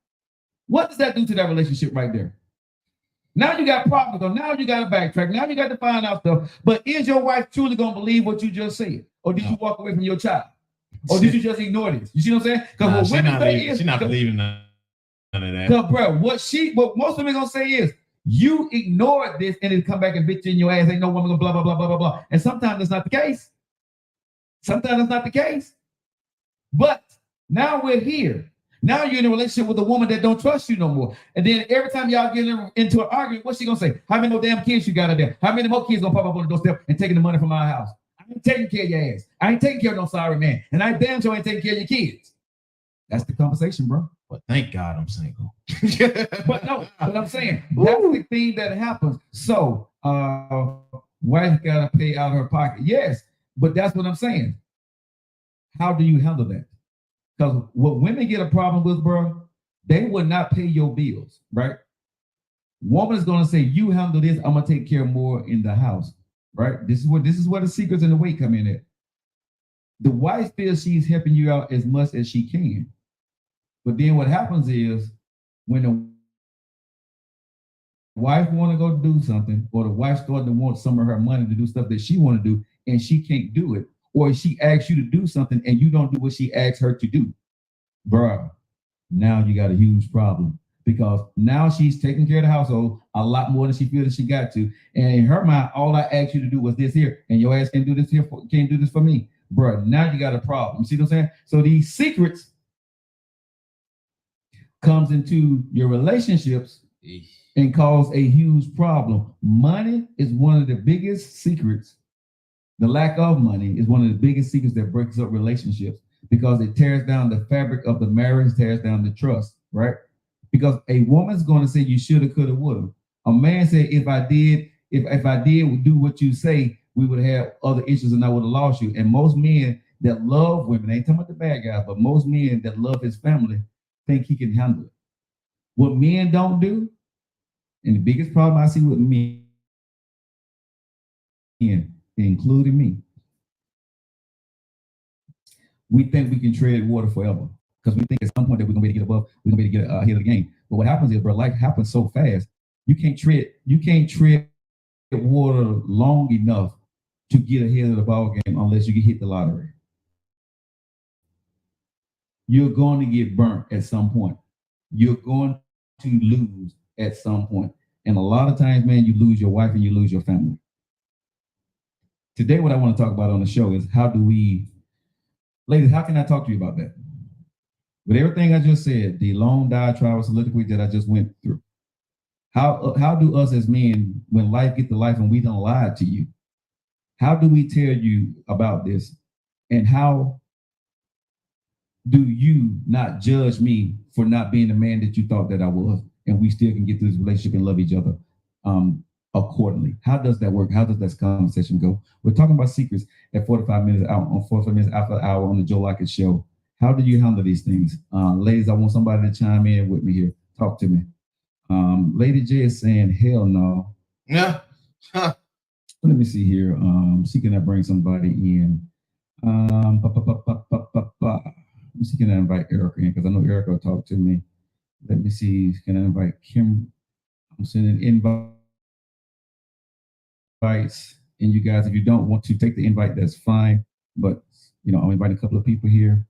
What does that do to that relationship right there? Now you got problems. Now you got to backtrack. Now you got to find out stuff. But is your wife truly going to believe what you just said? Or did you walk away from your child? Or did you just ignore this? You see what I'm saying? Because what women say is... She's not believing none of that. Because, bro, what most women going to say is, you ignored this and it come back and bitch you in your ass. Ain't no woman gonna blah, blah, blah, blah, blah, blah. And sometimes that's not the case. Sometimes that's not the case. But now we're here. Now you're in a relationship with a woman that don't trust you no more. And then every time y'all get into an argument, what's she gonna say? How many more damn kids you got out there? How many more kids gonna pop up on the doorstep and taking the money from our house? I ain't taking care of your ass. I ain't taking care of no sorry man. And I damn sure ain't taking care of your kids. That's the conversation, bro. But thank God I'm single. But I'm saying that's the thing that happens. So wife gotta pay out of her pocket. Yes, but that's what I'm saying. How do you handle that? Because what women get a problem with, bro, they would not pay your bills, right? Woman is gonna say, you handle this, I'm gonna take care more in the house, right? This is where the secrets and the weight come in at. The wife feels she's helping you out as much as she can. But then what happens is when the wife want to go do something, or the wife starting to want some of her money to do stuff that she want to do, and she can't do it, or she asks you to do something and you don't do what she asks her to do, bruh, now you got a huge problem, because now she's taking care of the household a lot more than she feels that she got to. And in her mind, all I asked you to do was this here, and your ass can't do this here, can't do this for me, bruh. Now you got a problem. You see what I'm saying? So these secrets comes into your relationships and cause a huge problem. Money is one of the biggest secrets. The lack of money is one of the biggest secrets that breaks up relationships. because it tears down the fabric of the marriage, tears down the trust, right? Because a woman's going to say you shoulda, coulda, woulda. A man said, if I did, if I did do what you say, we would have other issues and I would have lost you. And most men that love women, I ain't talking about the bad guys, but most men that love his family think he can handle it. What men don't do, and the biggest problem I see with men, including me, we think we can tread water forever because we think at some point that we're gonna be able to get above, we're gonna be able to get ahead of the game. But what happens is, bro, life happens so fast. You can't tread water long enough to get ahead of the ball game unless you get hit the lottery. You're going to get burnt at some point. You're going to lose at some point. And a lot of times, man, you lose your wife and you lose your family. Today, what I want to talk about on the show is ladies, how can I talk to you about that? With everything I just said, the long, dire, trial, soliloquy that I just went through, how do us as men, when life get to life and we don't lie to you, how do we tell you about this? And how do you not judge me for not being the man that you thought that I was? And we still can get through this relationship and love each other accordingly. How does that work? How does that conversation go? We're talking about secrets at 45 minutes out on 45 minutes after the hour on the Joe Lockett Show. How do you handle these things? Ladies, I want somebody to chime in with me here. Talk to me. Lady J is saying, hell no. Yeah. Huh. Let me see here. See, can I bring somebody in? Let me see, can I invite Erica in? Because I know Erica will talk to me. Let me see, can I invite Kim? I'm sending invites. And you guys, if you don't want to take the invite, that's fine. But, I'm inviting a couple of people here.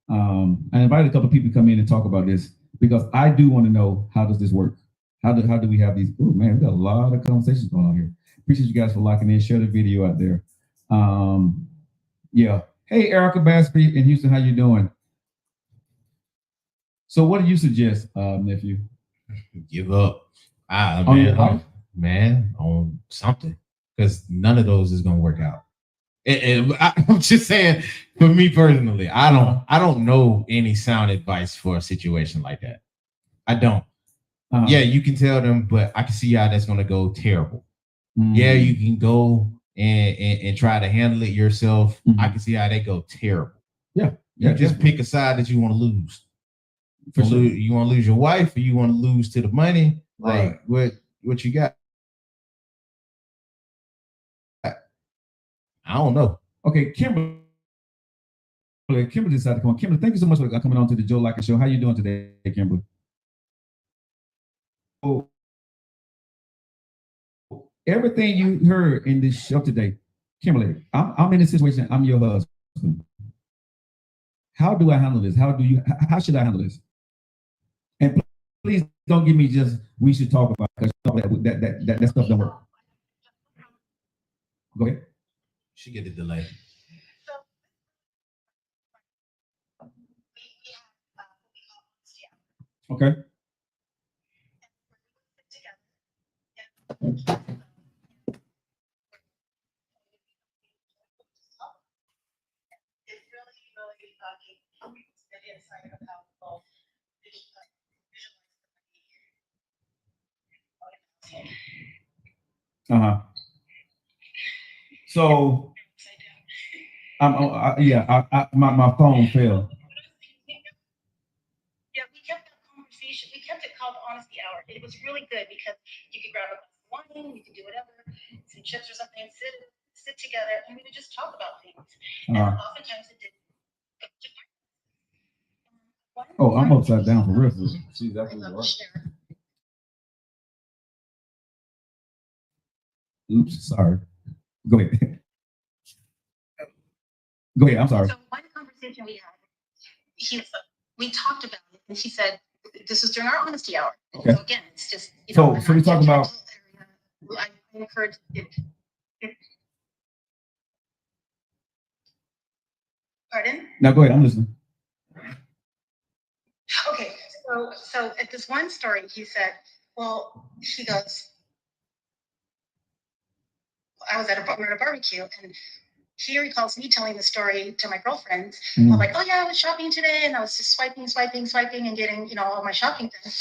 I invited a couple of people to come in and talk about this because I do want to know, how does this work? How do we have these? Oh man, we got a lot of conversations going on here. Appreciate you guys for locking in. Share the video out there. Yeah. Hey, Erica Bassby in Houston, how you doing? So, what do you suggest, nephew? Give up. On your life? Man, on something, because none of those is gonna work out. I'm just saying, for me personally, I don't know any sound advice for a situation like that. I don't. Yeah, you can tell them, but I can see how that's gonna go terrible. Yeah, you can go and try to handle it yourself. I can see how they go terrible. Yeah. You just pick a side that you want to lose. For sure. You want to lose your wife, or you want to lose to the money? Like what you got? I don't know. Okay, Kimberly decided to come on. Kimberly, thank you so much for coming on to the Joe Lockett Show. How you doing today, Kimberly? Oh, everything you heard in this show today, Kimberly, I'm in a situation. I'm your husband. How do I handle this? How should I handle this? And please don't give me just we should talk about it, because that stuff don't work. Go ahead. She get a delay. Okay. So, my phone fell. Yeah, we kept that conversation. We kept it called Honesty Hour. It was really good because you could grab a glass of wine, you could do whatever, some chips or something, sit together, and we would just talk about things. And oftentimes it did. Oh, I'm upside down for real. See, that's right. Oops, sorry. Go ahead. Go ahead. I'm sorry. So one conversation we had, we talked about it, and she said, "This is during our honesty hour." Okay. So again, it's just so we talk about. I encourage it. Pardon? Now go ahead. I'm listening. Okay, so at this one story, he said, "Well," he goes, "I was we were at a barbecue, and he recalls me telling the story to my girlfriends. Mm. I'm like, oh yeah, I was shopping today and I was just swiping and getting, all my shopping done.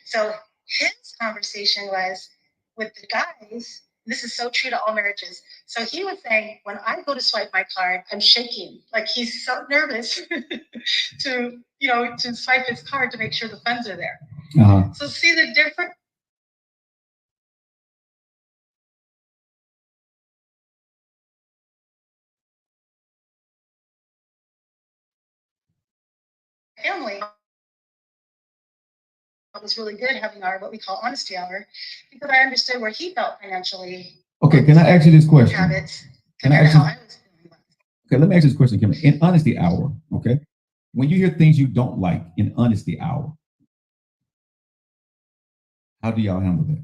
So his conversation was with the guys. This is so true to all marriages. So he was saying, when I go to swipe my card, I'm shaking. Like he's so nervous to swipe his card to make sure the funds are there. Uh-huh. So see the difference. Family. It was really good having our what we call honesty hour because I understood where he felt financially. Okay, can I ask you this question? Habits. Can I compared ask to you? how I was feeling. Okay, let me ask you this question, Kim. In honesty hour, okay, when you hear things you don't like in honesty hour, how do y'all handle that?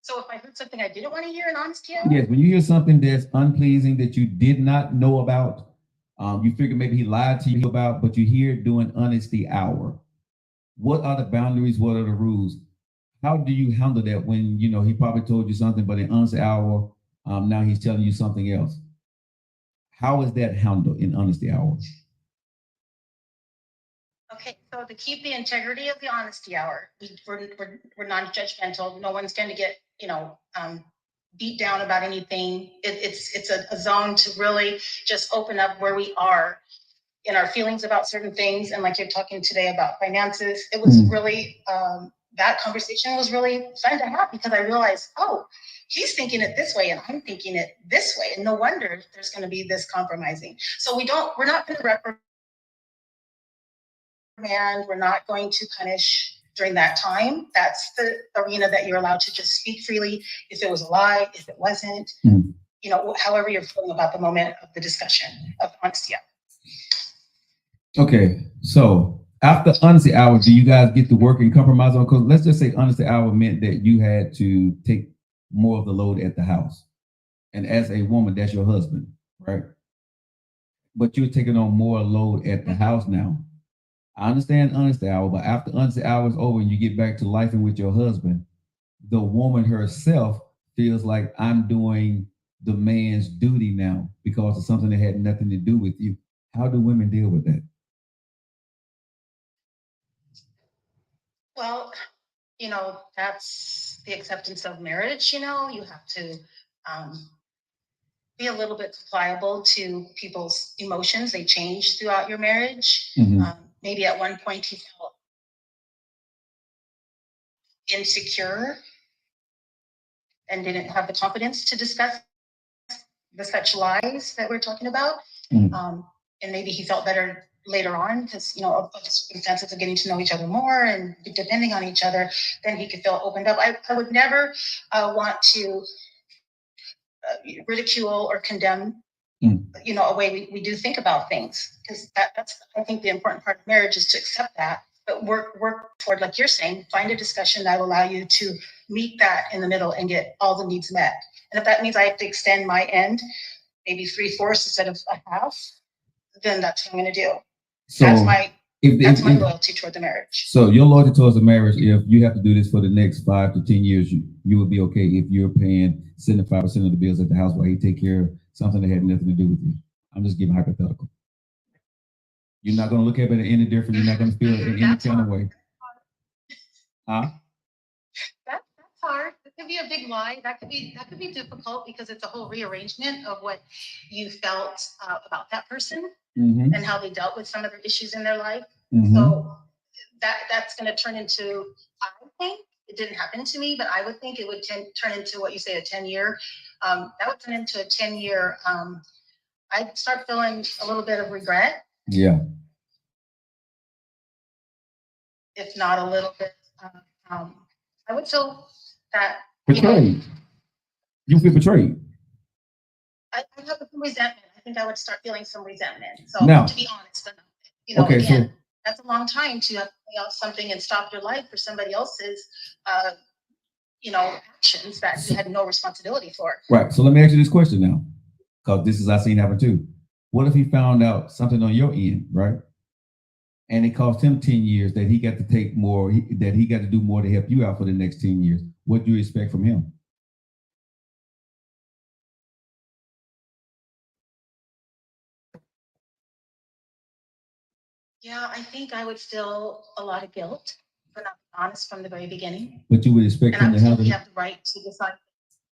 So if I heard something I didn't want to hear in honesty hour, Yes, when you hear something that's unpleasing that you did not know about, you figure maybe he lied to you about, but you hear it during honesty hour. What are the boundaries? What are the rules? How do you handle that when he probably told you something, but in honesty hour, now he's telling you something else? How is that handled in honesty hour? okay, so to keep the integrity of the honesty hour, we're non-judgmental. No one's going to get beat down about anything. It's a zone to really just open up where we are in our feelings about certain things. And like you're talking today about finances, it was really that conversation was really fun to have because I realized, oh, he's thinking it this way and I'm thinking it this way, and no wonder there's going to be this compromising. So we're not going to reprimand. We're not going to punish during that time. That's the arena that you're allowed to just speak freely. If it was a lie, if it wasn't, however you're feeling about the moment of the discussion of honesty. Okay, so after honesty hour, do you guys get to work and compromise on? Because let's just say honesty hour meant that you had to take more of the load at the house, and as a woman, that's your husband, right? But you're taking on more load at the house now. I understand honesty hour, but after honesty hour is over and you get back to life and with your husband, the woman herself feels like I'm doing the man's duty now because of something that had nothing to do with you. How do women deal with that? Well, that's the acceptance of marriage. You have to be a little bit pliable to people's emotions. They change throughout your marriage. Maybe at one point he felt insecure and didn't have the confidence to discuss the such lies that we're talking about. And maybe he felt better later on because, of the circumstances of getting to know each other more and depending on each other, then he could feel opened up. I would never want to ridicule or condemn a way we do think about things, because that's I think the important part of marriage is to accept that, but work toward, like you're saying, find a discussion that will allow you to meet that in the middle and get all the needs met. And if that means I have to extend my end maybe 3/4 instead of a half, then that's what I'm going to do. So that's my loyalty toward the marriage. So your loyalty towards the marriage, if you have to do this for the next 5 to 10 years, you would be okay if you're paying 75% of the bills at the house while he take care of something that had nothing to do with you. I'm just giving hypothetical. You're not going to look at it any different. You're not going to feel it in any kind of way. Huh? That's hard. It could be a big lie. That could be difficult because it's a whole rearrangement of what you felt about that person and how they dealt with some of the issues in their life. So that's going to turn into, I think, it didn't happen to me, but I would think it would turn into what you say, a 10-year. That would turn into a 10-year. I'd start feeling a little bit of regret. Yeah. If not a little bit, I would feel that betrayed. You feel betrayed. I have some resentment. I think I would start feeling some resentment. So now, to be honest, okay, again, so that's a long time to have to lay out something and stop your life for somebody else's, actions that you had no responsibility for. Right. So let me ask you this question now, because this is I've seen happen too. What if he found out something on your end, right? and it cost him 10 years that he got to take more, that he got to do more to help you out for the next 10 years. What do you expect from him? Yeah, I think I would feel a lot of guilt for not being honest from the very beginning. But you would expect And I him would to feel have he the, have the right to decide.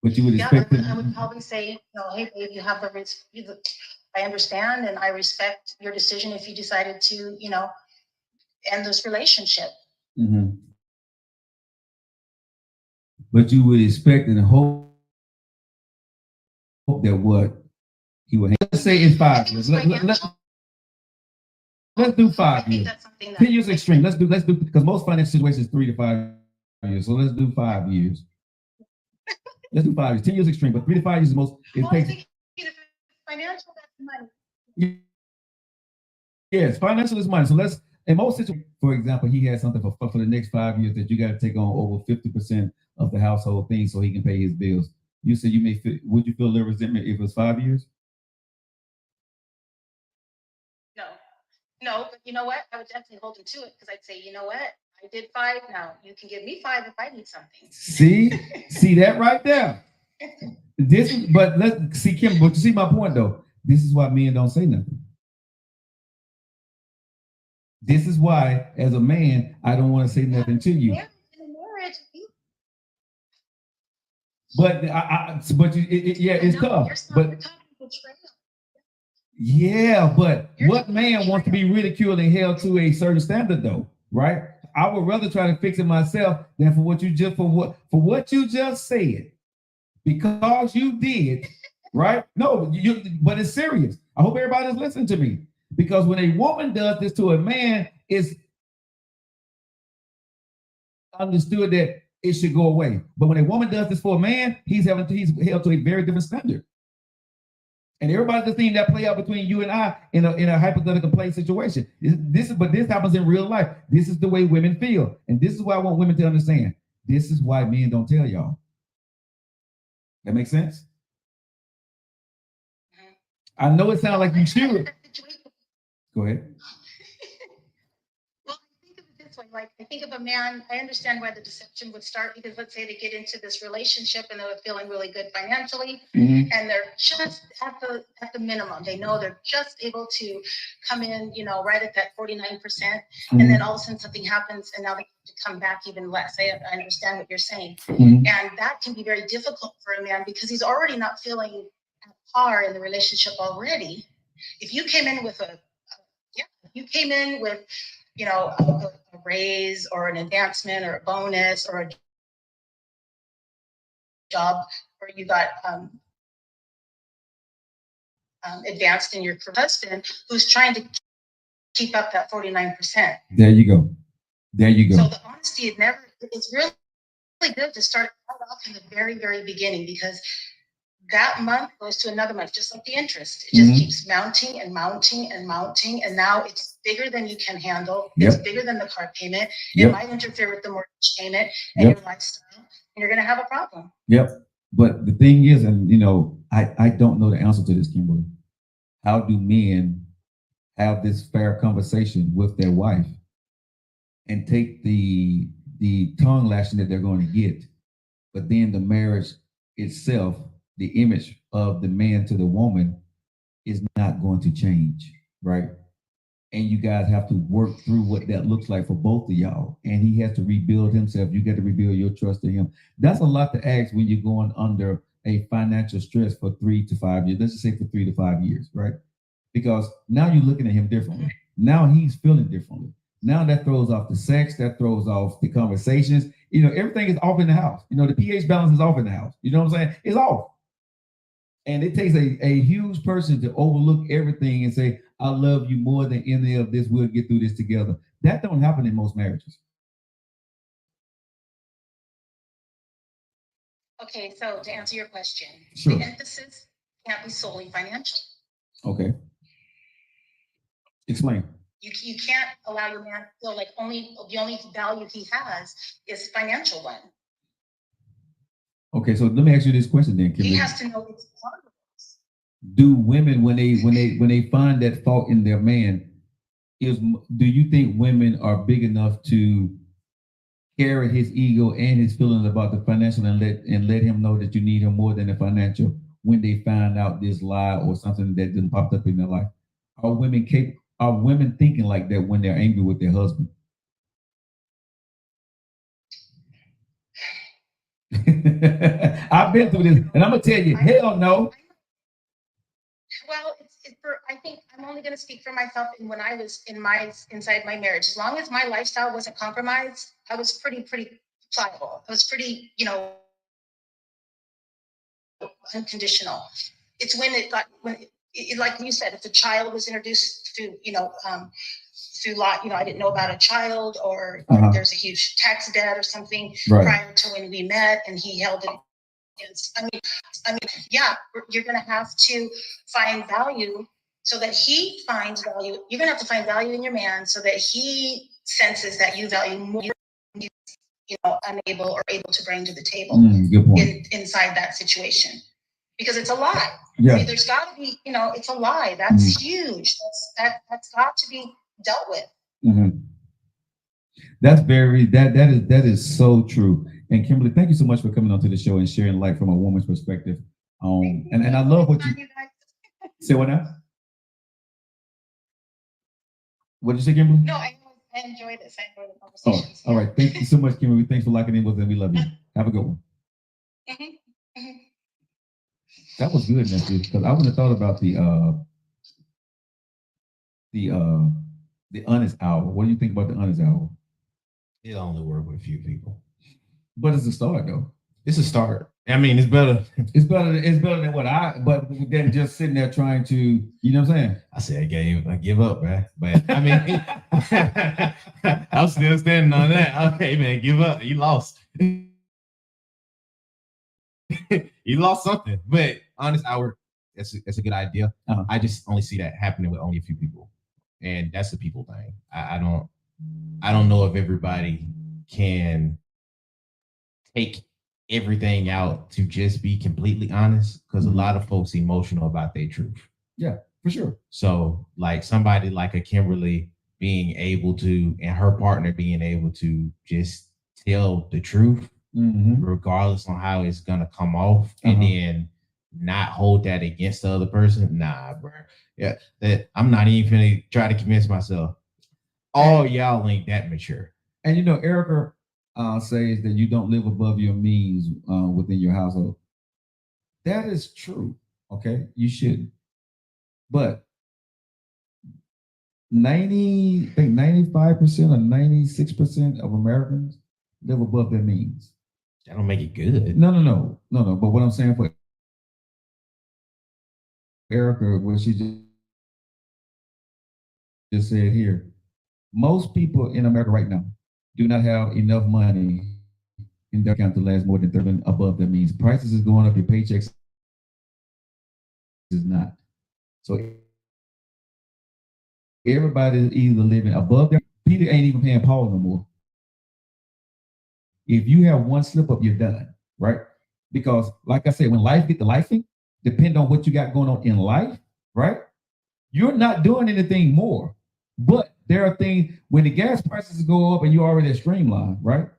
but you would Yeah, expect I would him. probably say, hey, babe, you have the risk. I understand and I respect your decision if you decided to, end this relationship. Mhm. But you would expect and hope that what he would, let's say it's 5 years. Let's do 5 years. That's something 10 years extreme. Let's do, because most financial situations is 3 to 5 years. So let's do 5 years. Let's do 5 years. 10 years extreme, but 3 to 5 years is most, it takes. Financial, that's money. Yes, financial is money. So let's, in most situations, for example, he has something for the next 5 years that you got to take on over 50% of the household things so he can pay his bills. You said you may feel, would you feel a little resentment if it was 5 years? No, but you know what? I would definitely hold him to it because I'd say, you know what? I did 5 now. You can give me 5 if I need something. See that right there. This is, but let's see, Kim, but you see my point though. This is why men don't say nothing. This is why, as a man, I don't want to say nothing to you. But it's tough. But yeah, but what man wants to be ridiculed and held to a certain standard, though, right? I would rather try to fix it myself than for what you just said, because you did, right? No, but it's serious. I hope everybody's listening to me, because when a woman does this to a man, it's understood that it should go away. But when a woman does this for a man, he's held to a very different standard. And everybody's just seeing that play out between you and I in a hypothetical play situation. But this happens in real life. This is the way women feel. And this is why I want women to understand. This is why men don't tell y'all. That makes sense? I know it sounds like you should. Go ahead. Well, I think of it this way. Like, I think of a man, I understand why the deception would start, because let's say they get into this relationship and they're feeling really good financially, and they're just at the minimum. They know they're just able to come in, right at that 49%, and then all of a sudden something happens and now they have to come back even less. I understand what you're saying. And that can be very difficult for a man because he's already not feeling at par in the relationship already. If you came in with a raise or an advancement or a bonus or a job where you got advanced in your husband who's trying to keep up that 49%. There you go. So the honesty, it's really good to start off in the very, very beginning, because that month goes to another month, just like the interest. It just keeps mounting and mounting and mounting. And now it's bigger than you can handle. It's bigger than the car payment. It might interfere with the mortgage payment and your lifestyle. And you're going to have a problem. But the thing is, and I don't know the answer to this, Kimberly. How do men have this fair conversation with their wife and take the tongue lashing that they're going to get, but then the marriage itself, the image of the man to the woman, is not going to change, right? And you guys have to work through what that looks like for both of y'all. And he has to rebuild himself. You got to rebuild your trust in him. That's a lot to ask when you're going under a financial stress for 3 to 5 years. Let's just say for 3 to 5 years, right? Because now you're looking at him differently. Now he's feeling differently. Now that throws off the sex, that throws off the conversations. Everything is off in the house. The pH balance is off in the house. You know what I'm saying? It's off. And it takes a huge person to overlook everything and say, I love you more than any of this. We'll get through this together. That don't happen in most marriages. Okay, so to answer your question, Sure. The emphasis can't be solely financial. Okay. Explain. You can't allow your man to feel like the only value he has is financial one. Okay, so let me ask you this question then, Kimberly. He has to know it's part of it. Do women, when they find that fault in their man, do you think women are big enough to carry his ego and his feelings about the financial and let him know that you need him more than the financial when they find out this lie or something that didn't pop up in their life? Are women thinking like that when they're angry with their husband? I've been through this, and I'm gonna tell you, hell no. Well, it's for, I think I'm only going to speak for myself. And when I was inside my marriage, as long as my lifestyle wasn't compromised, I was pretty pliable. I was pretty, unconditional. It's when like you said, if the child was introduced through, through law, I didn't know about a child, or there's a huge tax debt or something prior to when we met, and he held it. I mean, yeah, you're going to have to find value so that he finds value. You're going to have to find value in your man so that he senses that you value more, unable or able to bring to the table inside that situation. Because it's a lie. Yeah. I mean, there's got to be, it's a lie. That's huge. That's got to be dealt with. Mm-hmm. That is so true. And Kimberly, thank you so much for coming onto the show and sharing light from a woman's perspective. And I love what you say. What now? What did you say, Kimberly? No, I enjoy this. I enjoy the conversation. All right. Thank you so much, Kimberly. Thanks for locking in with us, and we love you. Have a good one. Mm-hmm. Mm-hmm. That was good, Nancy, because I wouldn't have thought about the honest hour. What do you think about the honest hour? It only work with a few people. But it's a start, though. It's a start. I mean, it's better. It's better than but then just sitting there trying to, you know what I'm saying? I said I give up, man. But I mean, I'm still standing on that. Okay, man, give up. You lost. You lost something. But honest hour, that's a good idea. Uh-huh. I just only see that happening with only a few people, and that's the people thing. I don't know if everybody can take everything out to just be completely honest, because a lot of folks emotional about their truth. Yeah, for sure. So like somebody like a Kimberly being able to, and her partner being able to just tell the truth, regardless on how it's gonna come off, and then not hold that against the other person. Nah, bro. Yeah, that I'm not even gonna try to convince myself. All y'all ain't that mature. And Erica says that you don't live above your means within your household. That is true. Okay, you shouldn't. But 95% or 96% of Americans live above their means. That don't make it good. No. But what I'm saying for Erica, what she just said here, most people in America right now do not have enough money in their account to last more than 30 above their means. Prices is going up, your paychecks is not. So everybody is either living above their. Peter ain't even paying Paul no more. If you have one slip up, you're done, right? Because like I said, when life get to lifing, depend on what you got going on in life, right? You're not doing anything more. But there are things, when the gas prices go up and you already streamlined, right?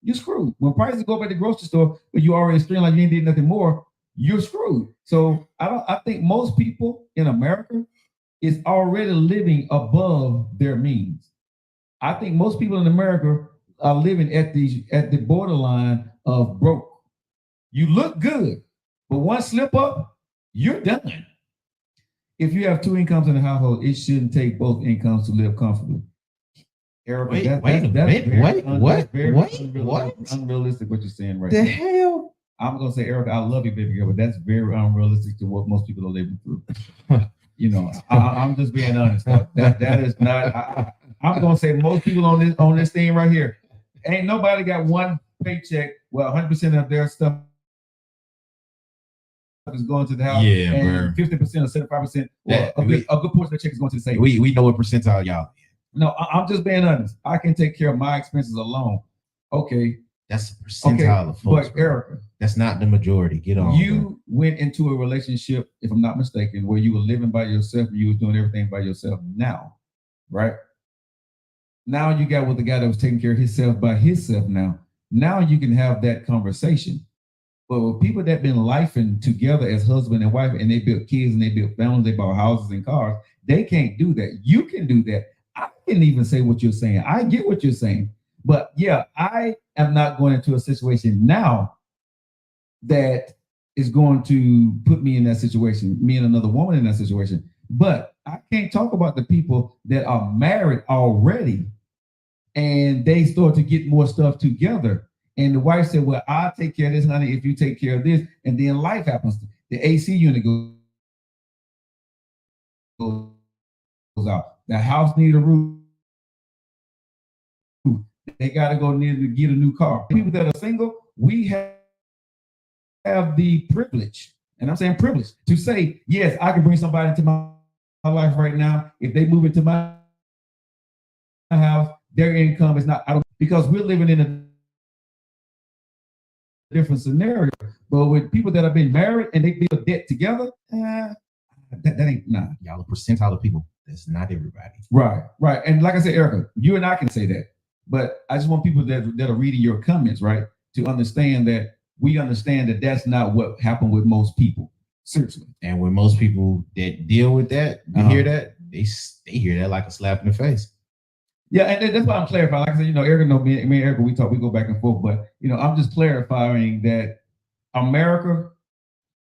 You're screwed. When prices go up at the grocery store, but you already streamlined, you ain't did nothing more, you're screwed. So I think most people in America is already living above their means. I think most people in America are living at the borderline of broke. You look good, but one slip up, you're done. If you have two incomes in the household, it shouldn't take both incomes to live comfortably. Erica, What? Unrealistic what you're saying right The now. hell? I'm gonna say, Erica, I love you, baby girl, but that's very unrealistic to what most people are living through. I'm just being honest. That is not. I'm gonna say most people on this thing right here, ain't nobody got one paycheck. Well, 100% of their stuff is going to the house. Yeah, and 50% or 75%, a good portion of the check is going to the savings. We know what percentile y'all. No, I'm just being honest. I can take care of my expenses alone. Okay. That's the percentile of folks. But Erica, that's not the majority. Get on. You went into a relationship, if I'm not mistaken, where you were living by yourself and you was doing everything by yourself now, right? Now you got with the guy that was taking care of himself by himself now you can have that conversation. But with people that been lifing together as husband and wife, and they built kids and they built families, they bought houses and cars, they can't do that. You can do that. I can't even say what you're saying. I get what you're saying. But yeah, I am not going into a situation now that is going to put me in that situation, me and another woman in that situation. But I can't talk about the people that are married already and they start to get more stuff together. And the wife said, well, I'll take care of this, honey, if you take care of this. And then life happens. The AC unit goes out. The house needs a roof. They got to go near to get a new car. People that are single, we have the privilege, and I'm saying privilege, to say, yes, I can bring somebody into my life right now. If they move into my house, their income is not, because we're living in a different scenario. But with people that have been married and they build debt together, that ain't nah. Y'all a percentile of people. That's not everybody. Right. And like I said, Erica, you and I can say that. But I just want people that are reading your comments, right, to understand that we understand that that's not what happened with most people. Seriously. And when most people that deal with that, hear that, they hear that like a slap in the face. Yeah, and that's why I'm clarifying. Like I said, Erica, me and Erica, we go back and forth, but I'm just clarifying that America,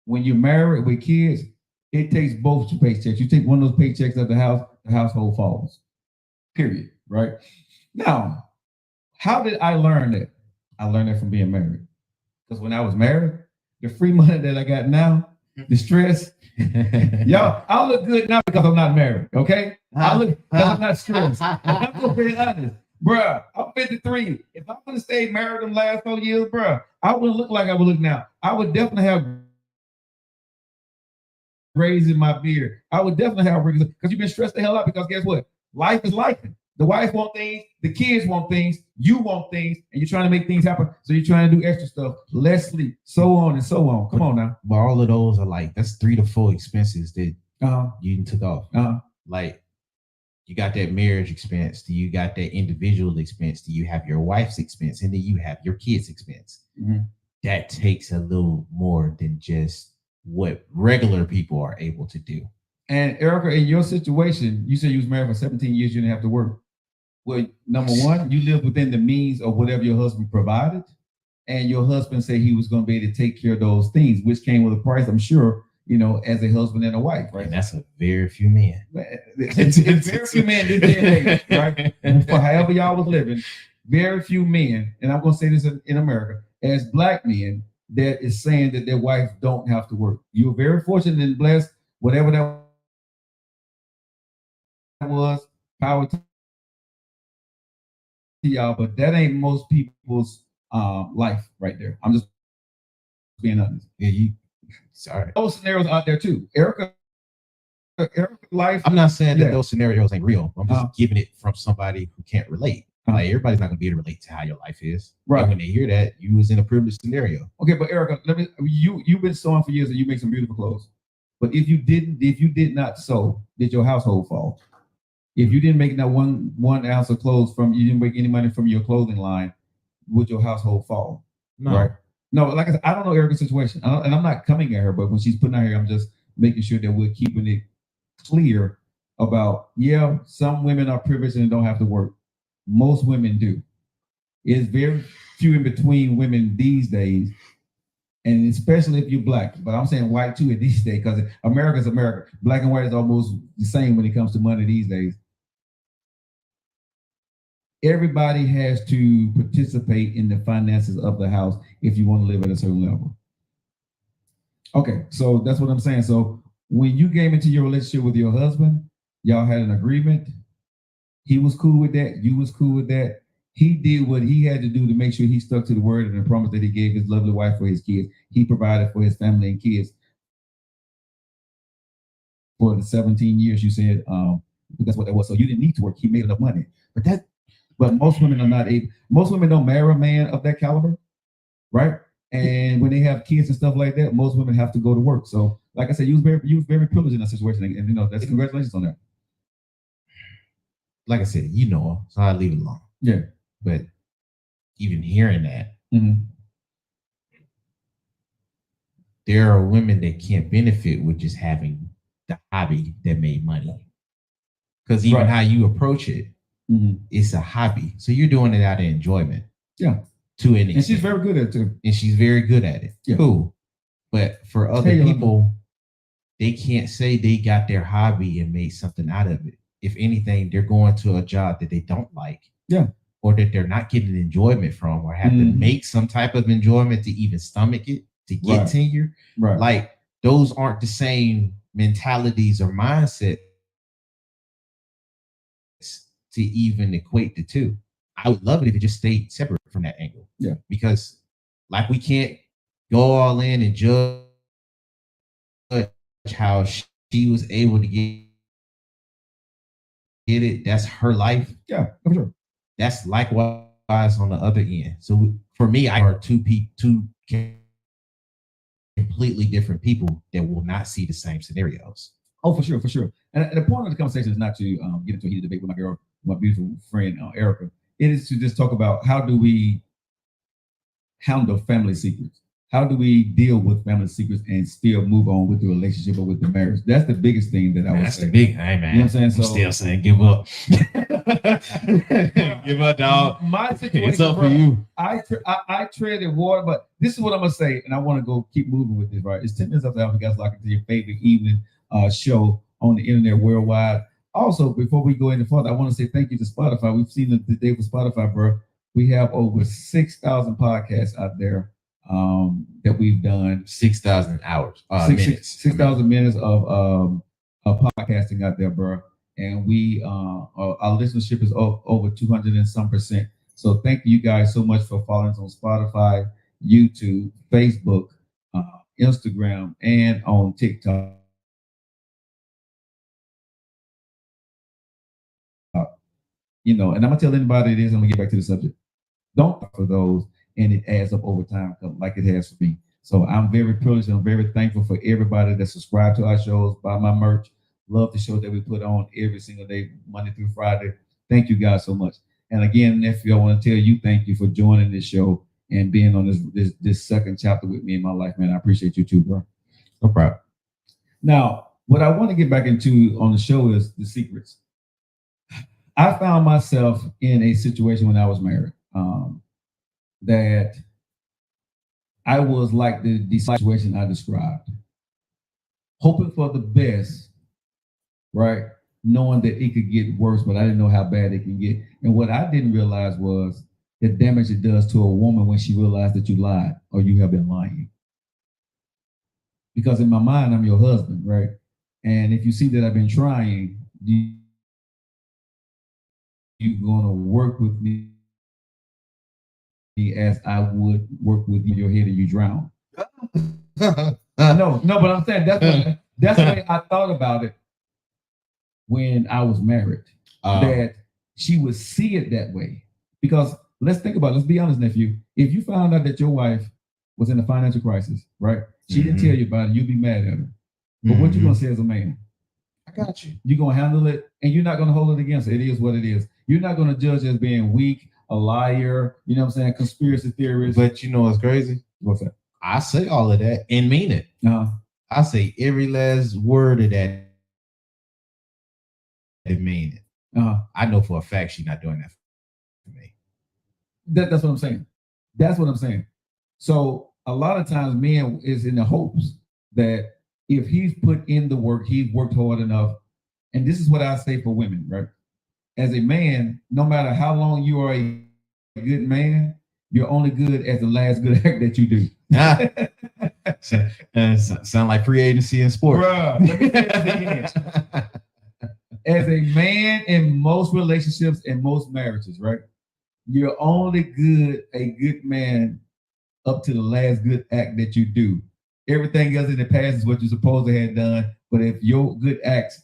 when you're married with kids, it takes both paychecks. You take one of those paychecks at the house, the household falls. Period. Right? Now, how did I learn that? I learned that from being married. Because when I was married, the free money that I got now, the stress, y'all, I look good now because I'm not married, okay? I look because I'm not stressed. I'm just being honest. Bruh, I'm 53. If I would have stayed married them last 4 years, bruh, I wouldn't look like I would look now. I would definitely have grays in my beard. I would definitely have because you've been stressed the hell out because guess what? Life is life. The wife want things, the kids want things, you want things, and you're trying to make things happen. So you're trying to do extra stuff, less sleep, so on and so on. Come on now. But all of those are like, that's 3 to 4 expenses that you took off. Like, you got that marriage expense, you got that individual expense, you have your wife's expense, and then you have your kids' expense. Mm-hmm. That takes a little more than just what regular people are able to do. And Erica, in your situation, you said you was married for 17 years, you didn't have to work. Well, number one, you lived within the means of whatever your husband provided. And your husband said he was going to be able to take care of those things, which came with a price, I'm sure, as a husband and a wife, right? And that's a very few men. It's very few men this day and age, right? And for however y'all was living, very few men, and I'm going to say this in America, as Black men, that is saying that their wives don't have to work. You're very fortunate and blessed, whatever that was, power to y'all, but that ain't most people's life right there. I'm just being honest. Yeah, sorry. Those scenarios out there too. Erica's life. I'm not saying that those scenarios ain't real. I'm just giving it from somebody who can't relate. Like, everybody's not gonna be able to relate to how your life is. Right. And when they hear that, you was in a privileged scenario. Okay, but Erica, you've been sewing for years and you make some beautiful clothes. But if you did not sew, did your household fall? If you didn't make that one ounce of clothes you didn't make any money from your clothing line, would your household fall? No. Right? No, like I said, I don't know Erica's situation. And I'm not coming at her, but when she's putting out here, I'm just making sure that we're keeping it clear about, some women are privileged and don't have to work. Most women do. It's very few in between women these days, and especially if you're Black. But I'm saying white too these days, because America's America. Black and white is almost the same when it comes to money these days. Everybody has to participate in the finances of the house if you want to live at a certain level. Okay, so that's what I'm saying. So when you came into your relationship with your husband, y'all had an agreement. He was cool with that. You was cool with that. He did what he had to do to make sure he stuck to the word and the promise that he gave his lovely wife for his kids. He provided for his family and kids for the 17 years you said. That's what that was. So you didn't need to work. He made enough money. But most women are not able. Most women don't marry a man of that caliber, right? And when they have kids and stuff like that, most women have to go to work. So, like I said, you was very privileged in that situation, and that's congratulations on that. like I said, you know her, so I leave it alone. Yeah. But even hearing that, Mhm. there are women that can't benefit with just having the hobby that made money. Because even Right. how you approach it, Mhm. it's a hobby. So you're doing it out of enjoyment. Yeah. To an extent. And she's very good at it too. And she's very good at it. Yeah. Cool. But for other Hey, Yolanda. people, they can't say they got their hobby and made something out of it. If anything, they're going to a job that they don't like. Yeah. Or that they're not getting enjoyment from, or have to Mhm. make some type of enjoyment to even stomach it, to get Right. tenure. Right. Like, those aren't the same mentalities or mindset to even equate the two. I would love it if it just stayed separate from that angle. Yeah. Because, like, we can't go all in and judge how she was able to get it. That's her life. Yeah, for sure. That's likewise on the other end. So for me, I are two completely different people that will not see the same scenarios. Oh, for sure, for sure. And the point of the conversation is not to get into a heated debate with my beautiful friend Erica. It is to just talk about how do we handle family secrets. How do we deal with family secrets and still move on with the relationship or with the marriage? That's the biggest thing that I would That's say. the big thing, man. You know what I'm saying? I'm still saying give up. Give up, dog. My situation, It's up bro, for you. I treaded water, but this is what I'm gonna say, and I want to go keep moving with this. Right? It's 10 minutes after you guys lock into your favorite evening show on the internet worldwide. Also, before we go any further, I want to say thank you to Spotify. We've seen the day with Spotify, bro. We have over 6,000 podcasts out there that we've done. 6,000 hours. Minutes. 6,000 minutes of podcasting out there, bro. And we our listenership is over 200 and some percent. So thank you guys so much for following us on Spotify, YouTube, Facebook, Instagram, and on TikTok. You know, and I'm gonna tell anybody it is. I'm gonna get back to the subject. Don't for those, and it adds up over time, like it has for me. So I'm very privileged and I'm very thankful for everybody that subscribe to our shows, buy my merch, love the show that we put on every single day, Monday through Friday. Thank you guys so much. And again, nephew, I want to tell you thank you for joining this show and being on this second chapter with me in my life, man. I appreciate you too, bro. No problem. Now, what I want to get back into on the show is the secrets. I found myself in a situation when I was married that I was like the situation I described, hoping for the best, right? Knowing that it could get worse, but I didn't know how bad it can get. And what I didn't realize was the damage it does to a woman when she realizes that you lied or you have been lying. Because in my mind, I'm your husband, right? And if you see that I've been trying, you're going to work with me as I would work with you, your head and you drown. No, but I'm saying that's the way I thought about it when I was married. That she would see it that way. Because let's think about it. Let's be honest, nephew. If you found out that your wife was in a financial crisis, right? She didn't tell you about it, you'd be mad at her. But what you gonna say as a man? I got you. You're gonna handle it and you're not gonna hold it against her. It is what it is. You're not gonna judge as being weak, a liar, you know what I'm saying, conspiracy theorist. But you know what's crazy? What's that? I say all of that and mean it. I say every last word of that and mean it. I know for a fact she's not doing that for me. That's what I'm saying. That's what I'm saying. So a lot of times men is in the hopes that if he's put in the work, he's worked hard enough. And this is what I say for women, right? As a man, no matter how long you are a good man, you're only good as the last good act that you do. Sound like free agency in sports. Bruh, let me say this again. As a man in most relationships and most marriages, right? You're only a good man up to the last good act that you do. Everything else in the past is what you're supposed to have done. But if your good acts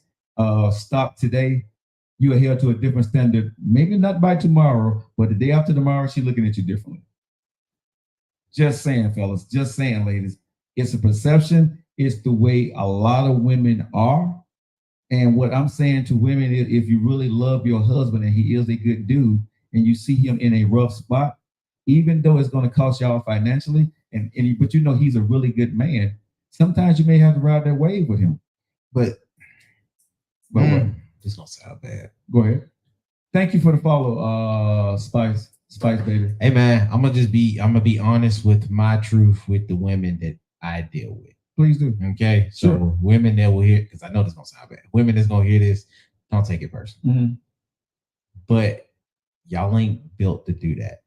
stop today, you are held to a different standard. Maybe not by tomorrow, but the day after tomorrow, she's looking at you differently. Just saying, fellas. Just saying, ladies. It's a perception. It's the way a lot of women are. And what I'm saying to women is, if you really love your husband and he is a good dude, and you see him in a rough spot, even though it's going to cost y'all financially, but you know he's a really good man, sometimes you may have to ride that wave with him. But What? This don't sound bad. Go ahead. Thank you for the follow, Spice baby. Hey man, I'm gonna be honest with my truth with the women that I deal with. Please do. Okay, so Sure. women that will hear, because I know this gonna sound bad. Women that's gonna hear this, don't take it personal. Mm-hmm. But y'all ain't built to do that.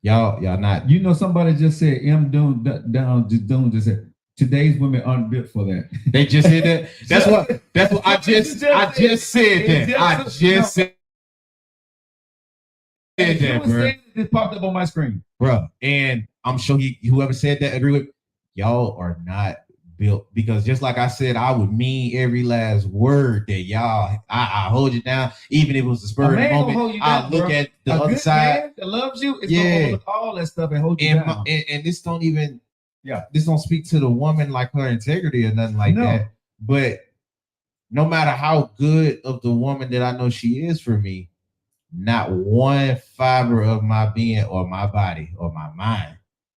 Y'all not. You know, somebody just said Doom just said today's women aren't built for that. They just said that. That's what I just said that. I just said that, bro. It popped up on my screen, bro. And I'm sure whoever said that agree with y'all are not built, because just like I said, I would mean every last word that y'all. I hold you down, even if it was the spur of the moment. I look at the other side man that loves you. It's gonna overlook all that stuff and hold you down. And this don't even. Yeah, this don't speak to the woman like her integrity or nothing like that. But no matter how good of the woman that I know she is for me, not one fiber of my being or my body or my mind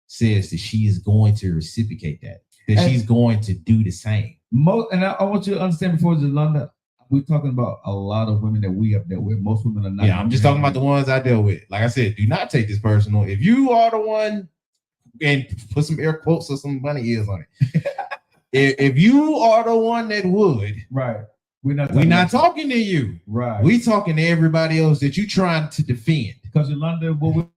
says that she is going to reciprocate that she's going to do the same. And I want you to understand before Yolanda, we're talking about a lot of women that we have dealt with. Most women are not. Yeah, I'm just talking about the ones I deal with. Like I said, do not take this personal. If you are the one, and put some air quotes or some bunny ears on it. if you are the one that would, right, we're not talking to you. Right, we talking to everybody else that you trying to defend. Because Yolanda, what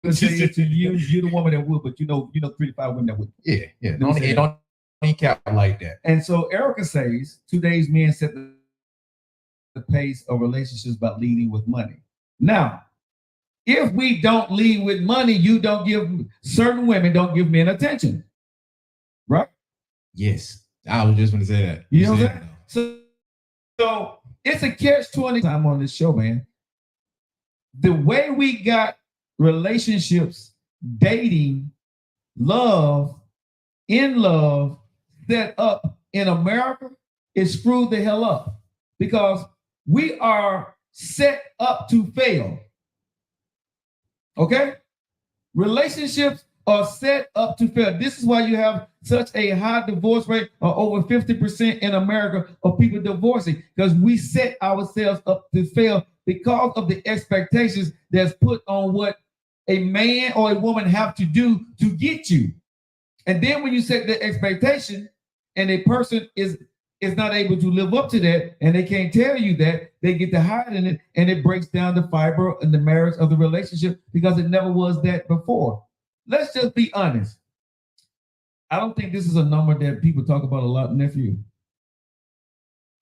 we say to you, you're the woman that would, but you know 3 to 5 women that would. Yeah. Don't cap like that. And so Erica says, today's men set the pace of relationships by leading with money. Now, if we don't lead with money, certain women don't give men attention. Right? Yes. I was just going to say that. You know what I'm saying? So it's a catch-20 time on this show, man. The way we got relationships, dating, love, in love, set up in America is screwed the hell up, because we are set up to fail. Okay? Relationships are set up to fail. This is why you have such a high divorce rate of over 50% in America of people divorcing, because we set ourselves up to fail because of the expectations that's put on what a man or a woman have to do to get you. And then when you set the expectation and a person is not able to live up to that, and they can't tell you that, they get to hide in it, and it breaks down the fiber and the marriage of the relationship, because it never was that before. Let's just be honest. I don't think this is a number that people talk about a lot, nephew.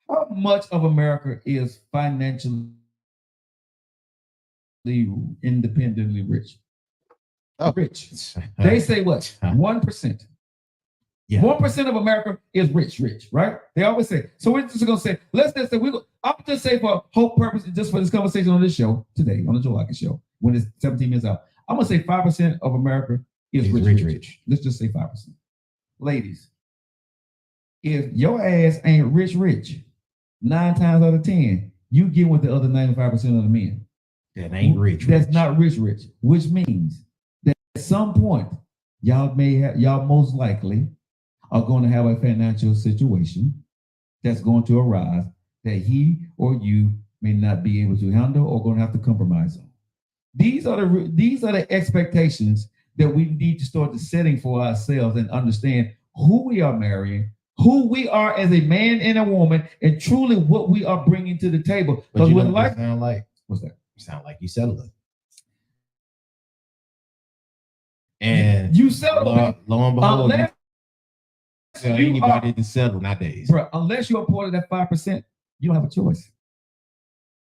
How much of America is financially independently rich? Rich. They say what? 1%. Yeah. 1% of America is rich, right? They always say. So we're just gonna say, I'll just say for hope purposes, just for this conversation on this show today, on the Joe Lockett Show, when it's 17 minutes out, I'm gonna say 5% of America is rich. Let's just say 5%. Ladies, if your ass ain't rich, 9 times out of 10, you get with the other 95% of the men. That ain't rich. That's not rich, which means that at some point, y'all most likely are going to have a financial situation that's going to arise that he or you may not be able to handle or going to have to compromise on. These are the expectations that we need to start setting for ourselves and understand who we are marrying, who we are as a man and a woman, and truly what we are bringing to the table. Because when life sound like, what's that? Sound like you settling. And you settle. Lo and behold, anybody to settle nowadays. Bro, unless you're a part of that 5%, you don't have a choice.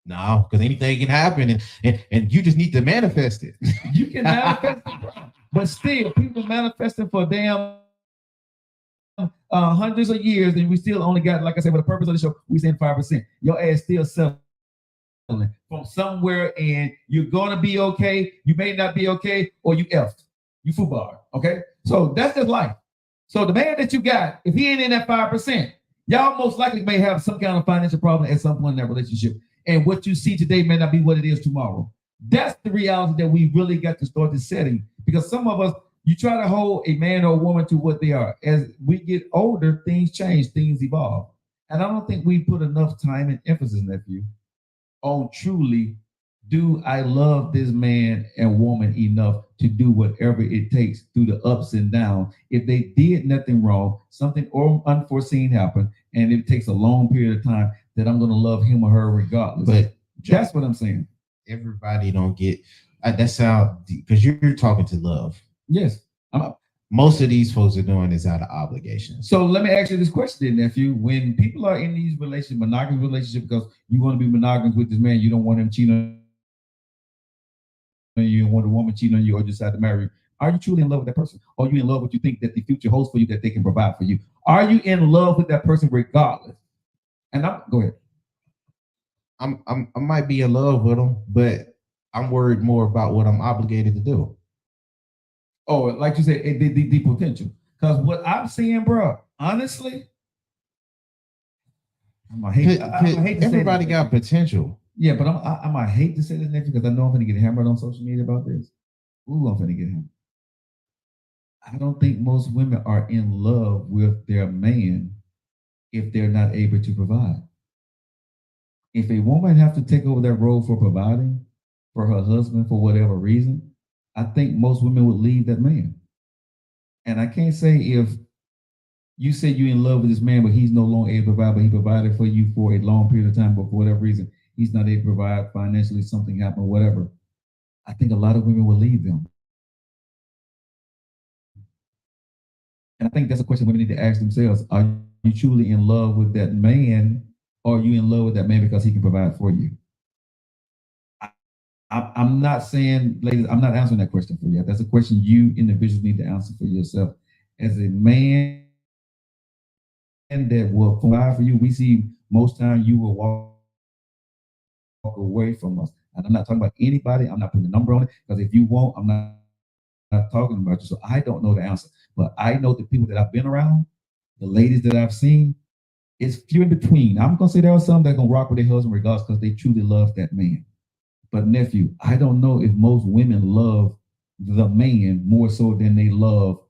No, because anything can happen, and you just need to manifest it. You can manifest it, bro. But still, people manifesting for damn hundreds of years, and we still only got, like I said, for the purpose of the show, we saying 5%. Your ass still settling from somewhere, and you're gonna be okay. You may not be okay, or you effed. You football, okay? So that's just life. So the man that you got, if he ain't in that 5%, y'all most likely may have some kind of financial problem at some point in that relationship. And what you see today may not be what it is tomorrow. That's the reality that we really got to start this setting. Because some of us, you try to hold a man or a woman to what they are. As we get older, things change, things evolve. And I don't think we put enough time and emphasis, nephew, on truly, do I love this man and woman enough to do whatever it takes through the ups and downs? If they did nothing wrong, something or unforeseen happened, and it takes a long period of time, that I'm going to love him or her regardless. But that's what I'm saying. Everybody don't get that sound because you're talking to love. Yes. Most of these folks are doing this out of obligation. So let me ask you this question, nephew. When people are in these relationships, monogamous relationships, because you want to be monogamous with this man, you don't want him cheating on you, and want a woman cheating on you, or decide to marry you. Are you truly in love with that person? Or are you in love with what you think that the future holds for you, that they can provide for you? Are you in love with that person regardless? And go ahead. I might be in love with them, but I'm worried more about what I'm obligated to do. Oh, like you said, the potential. Because what I'm seeing, bro, honestly, I hate to everybody got potential. Yeah, but I might hate to say this next because I know I'm going to get hammered on social media about this. Ooh, I'm going to get hammered. I don't think most women are in love with their man if they're not able to provide. If a woman have to take over that role for providing for her husband for whatever reason, I think most women would leave that man. And I can't say if you say you're in love with this man, but he's no longer able to provide, but he provided for you for a long period of time, but for whatever reason, he's not able to provide financially, something happened, whatever. I think a lot of women will leave them. And I think that's a question women need to ask themselves. Are you truly in love with that man, or are you in love with that man because he can provide for you? I'm not saying, ladies, I'm not answering that question for you. That's a question you individuals need to answer for yourself. As a man that will provide for you, we see most times you will walk away from us. And I'm not talking about anybody. I'm not putting a number on it, because if you won't, I'm not talking about you. So I don't know the answer. But I know the people that I've been around, the ladies that I've seen, it's few in between. I'm going to say there are some that are going to rock with their husband regardless because they truly love that man. But nephew, I don't know if most women love the man more so than they love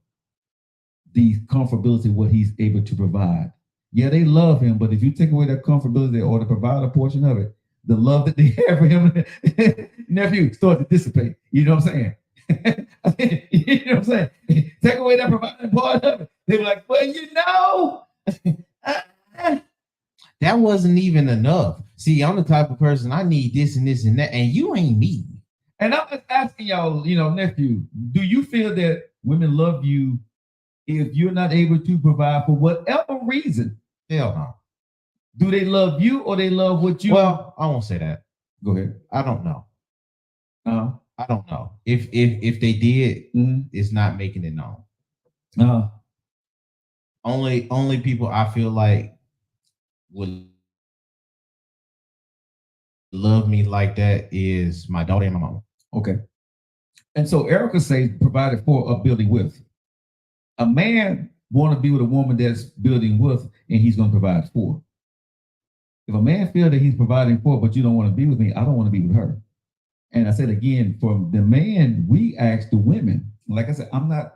the comfortability of what he's able to provide. Yeah, they love him, but if you take away that comfortability or the provider portion of it, the love that they have for him, nephew, start to dissipate. You know what I'm saying? You know what I'm saying? Take away that providing part of it. They be like, well, you know. That wasn't even enough. See, I'm the type of person, I need this and this and that, and you ain't me. And I'm just asking y'all, nephew, do you feel that women love you if you're not able to provide for whatever reason? Hell no. Do they love you or they love what you? Well, I won't say that. Go ahead. I don't know. I don't know. If they did, it's not making it known. Only people I feel like would love me like that is my daughter and my mama. Okay. And so Erica says provided for a building with. A man want to be with a woman that's building with, and he's going to provide for. If a man feel that he's providing for, but you don't want to be with me, I don't want to be with her. And I said again, from the man, we ask the women. Like I said, I'm not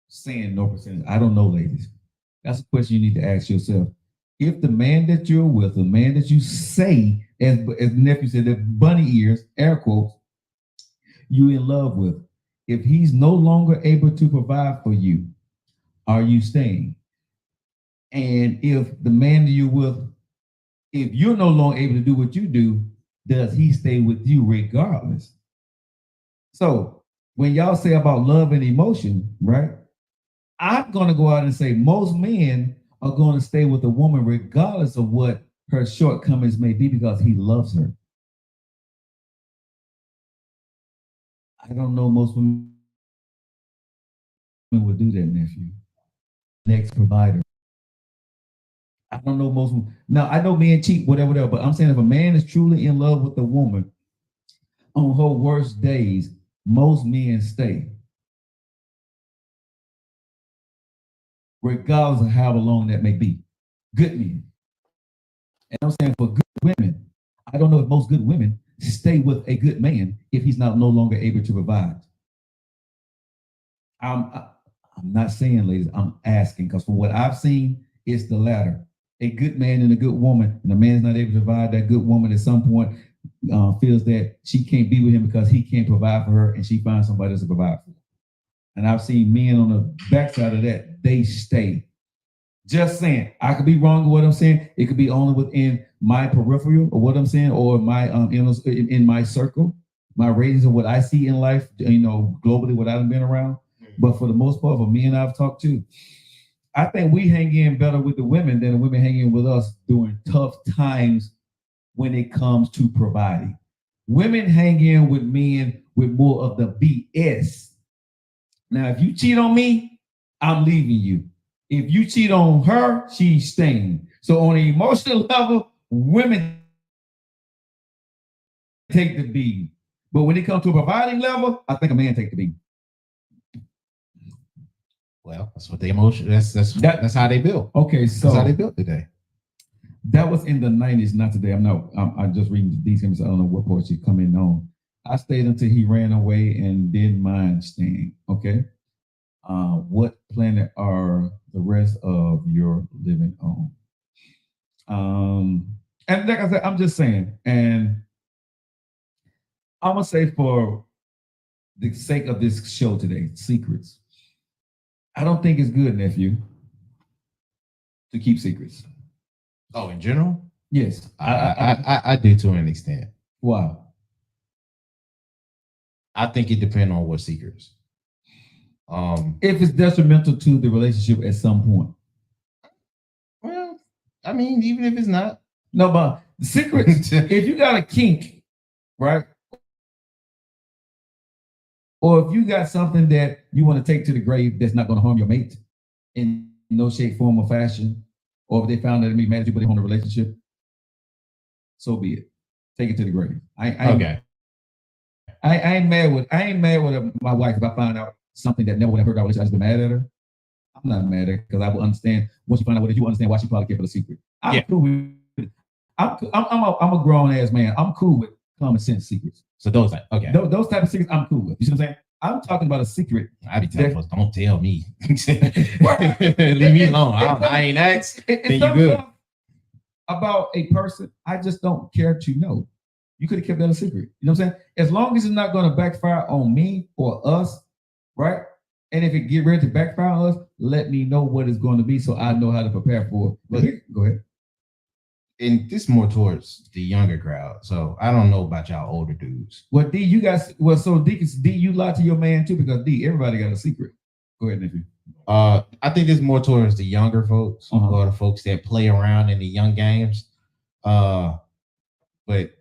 saying no percentage. I don't know, ladies. That's a question you need to ask yourself. If the man that you're with, the man that you say, as the nephew said, the bunny ears, air quotes, you in love with, if he's no longer able to provide for you, are you staying? And if the man that you're with, if you're no longer able to do what you do, does he stay with you regardless? So when y'all say about love and emotion, right? I'm going to go out and say most men are going to stay with a woman regardless of what her shortcomings may be because he loves her. I don't know most women would do that, nephew. Next provider. I don't know most women. Now, I know men cheat, whatever, but I'm saying if a man is truly in love with a woman on her worst days, most men stay. regardless of how long that may be. Good men. And I'm saying for good women, I don't know if most good women stay with a good man if he's not no longer able to provide. I'm not saying, ladies, I'm asking, because from what I've seen, it's the latter. A good man and a good woman, and the man's not able to provide, that good woman at some point feels that she can't be with him because he can't provide for her, and she finds somebody else to provide for her. And I've seen men on the backside of that, they stay. Just saying, I could be wrong with what I'm saying. It could be only within my peripheral or what I'm saying, or my in my circle, my ratings of what I see in life, globally, what I've been around. But for the most part, for me and I've talked to, I think we hang in better with the women than the women hang in with us during tough times when it comes to providing. Women hang in with men with more of the BS. Now, if you cheat on me, I'm leaving you. If you cheat on her, she's staying. So on an emotional level, women take the beat. But when it comes to a providing level, I think a man take the beat. Well, that's what they emotion. That's how they built. Okay, so that's how they built today. That was in the 90s, not today. I'm just reading these things. I don't know what part she come in on. I stayed until he ran away and didn't mind staying. Okay. What planet are the rest of your living on? And like I said, I'm just saying, and I'm gonna say for the sake of this show today, secrets. I don't think it's good, nephew, to keep secrets. Oh, in general? Yes. I do to an extent. Why? I think it depends on what secrets. If it's detrimental to the relationship at some point. Well, I mean, even if it's not. No, but the secrets, if you got a kink, right? Or if you got something that you want to take to the grave that's not going to harm your mate in no shape, form, or fashion, or if they found that it made mad at you, but they want a relationship, so be it. Take it to the grave. Okay. I ain't mad with my wife if I find out something that never would have hurt our relationship. I just be mad at her. I'm not mad at her because I will understand once you find out what it is, you understand why she probably kept it a secret. I'm cool with it. I'm a grown ass man. I'm cool with common sense secrets. So those like okay. Those type of secrets I'm cool with. You see what I'm saying? I'm talking about a secret. I be telling folks, don't tell me. Leave me alone. I ain't asked. Then you good. About a person, I just don't care to know. You could have kept that a secret. You know what I'm saying? As long as it's not going to backfire on me or us, right? And if it get ready to backfire on us, let me know what it's going to be so I know how to prepare for it. Go ahead. And this more towards the younger crowd. So I don't know about y'all older dudes. Well, D, you guys, D, you lie to your man too, because D, everybody got a secret. Go ahead, nephew. I think it's more towards the younger folks or the folks that play around in the young games. But because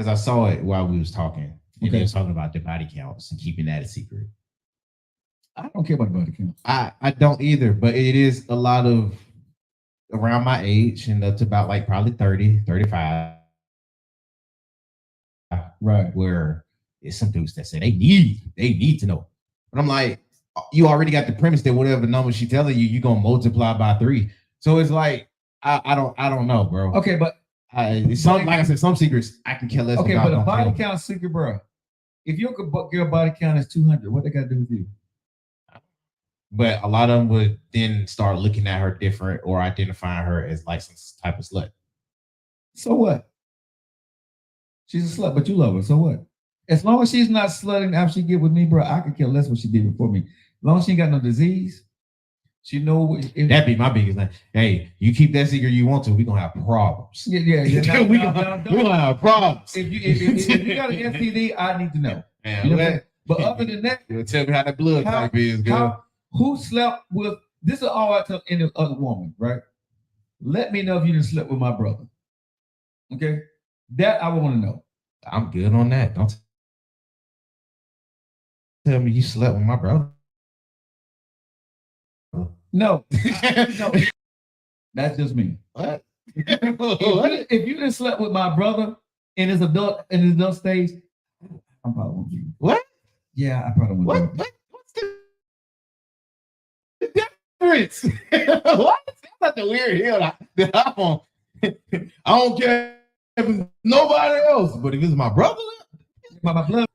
I saw it while we was talking, and they was talking about the body counts and keeping that a secret. I don't care about the body counts. I don't either, but it is a lot of around my age and up to about like probably 30, 35. Right. Where it's some dudes that say they need to know. But I'm like, you already got the premise that whatever number she's telling you, you're gonna multiply by 3. So it's like, I don't know, bro. Okay, but like I said, some secrets I can care less. Okay, but a body count secret, bro. If your girl body count is 200, what they got to do with you? But a lot of them would then start looking at her different or identifying her as like some type of slut. So what? She's a slut, but you love her. So what? As long as she's not slutting after she get with me, bro, I could care less what she did before me. As long as she ain't got no disease, she know. That'd be my biggest thing. Hey, you keep that secret you want to, we're going to have problems. Yeah. We're going to have problems. If you got an STD, I need to know. Man, you know but other than that, you'll tell me how that blood type is, girl. Who slept with, this is all I tell any other woman, right? Let me know if you didn't sleep with my brother. Okay? That I want to know. I'm good on that. Don't tell me you slept with my brother. No. No. That's just me. What? If you didn't slept with my brother in his adult stage, I'm probably won't be. What? Yeah, I probably won't. What's the ignorance. What? That's not the weird hill that I'm on. I don't care if it's nobody else, but if it's my brother, My blood.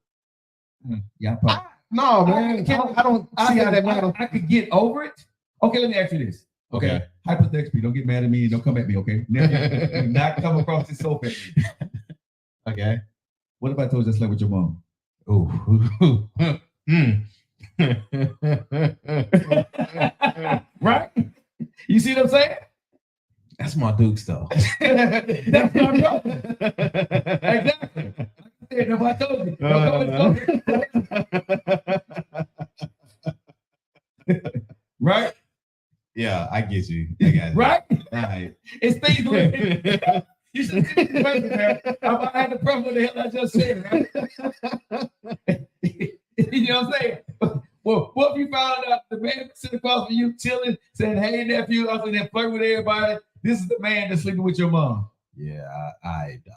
Yeah, probably. no, man. I don't see how that matters. I could get over it. Okay, let me ask you this. Okay. Hypothetically, don't get mad at me. Don't come at me, okay? Never, do not come across this sofa at me. Okay. What if I told you I slept with your mom? Ooh. Right? You see what I'm saying? That's my Dukes, though. That's my brother. Exactly. If I told you, don't right? Yeah, I get you. I got you. Right? All right. It's things like you should see the person, man. I had the problem with the hell I just said, right? You know what I'm saying? Well, what if you found out the man sitting across from you, chilling, saying, "Hey, nephew," I was there flirting with everybody. This is the man that's sleeping with your mom. Yeah, I dog.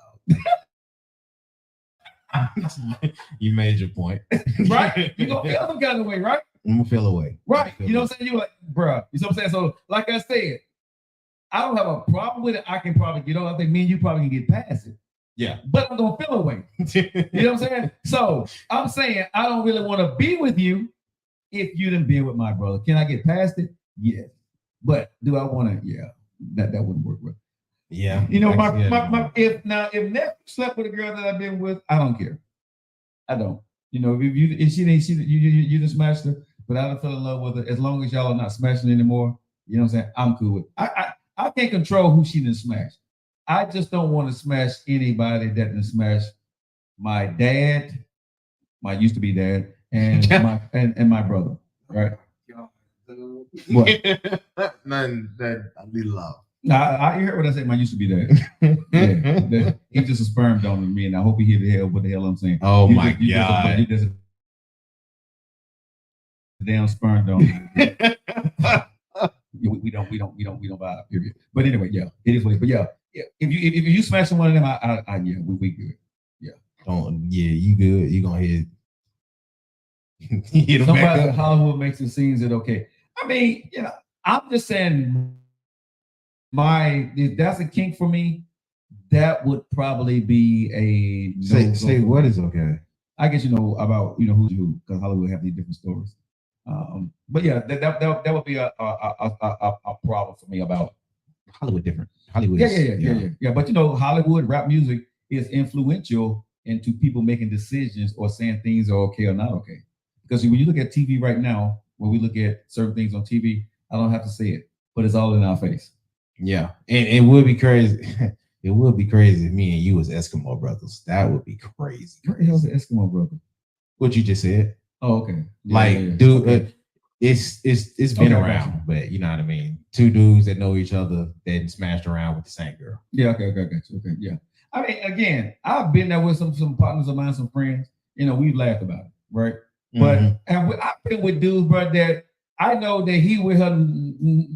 You made your point. Right? You're going to feel some kind of way, right? I'm going to feel away. Right. You know what I'm saying? You're like, bruh. You know what I'm saying? So, like I said, I don't have a problem with it. I can probably get on. I think me and you probably can get past it. Yeah. But I'm going to feel away. You know what I'm saying? So, I'm saying I don't really want to be with you if you didn't be with my brother. Can I get past it? Yes. But do I want to? Yeah. That wouldn't work well. Yeah. You know, if nephew slept with a girl that I've been with, I don't care. I don't. You know, if she you just smashed her, but I don't feel in love with her. As long as y'all are not smashing anymore, you know what I'm saying? I'm cool with it. I can't control who she didn't smash. I just don't want to smash anybody that didn't smash my dad, my used to be dad, and my brother. Right? What? Nothing that I need love. No, I heard what I said. My used to be dad. He's just a sperm donor to me, and I hope he hear the hell what the hell I'm saying. Oh my God! He just a damn sperm donor. we don't vibe. Period. But anyway, yeah, it is what it is. But yeah, if you smashing one of them, yeah, we good. Yeah. You good. You gonna hit. Somebody in Hollywood makes it seems that okay. I mean, you know, I'm just saying. If that's a kink for me, that would probably be a say what is okay. I guess you know about who's who because Hollywood have these different stories. But yeah, that would be a problem for me about Hollywood different. Hollywood. Yeah. But you know, Hollywood rap music is influential into people making decisions or saying things are okay or not okay. Because when you look at TV right now, when we look at certain things on TV, I don't have to say it, but it's all in our face. Yeah, and it would be crazy. It would be crazy if me and you was Eskimo brothers. That would be crazy. What the hell's an Eskimo brother? What you just said. Oh, okay. Dude, okay. It's been around, but you know what I mean. Two dudes that know each other that smashed around with the same girl. Yeah, okay, got you. Okay, yeah. I mean, again, I've been there with some partners of mine, some friends. You know, we've laughed about it, right? But I've been with dudes, bro, that I know that he with her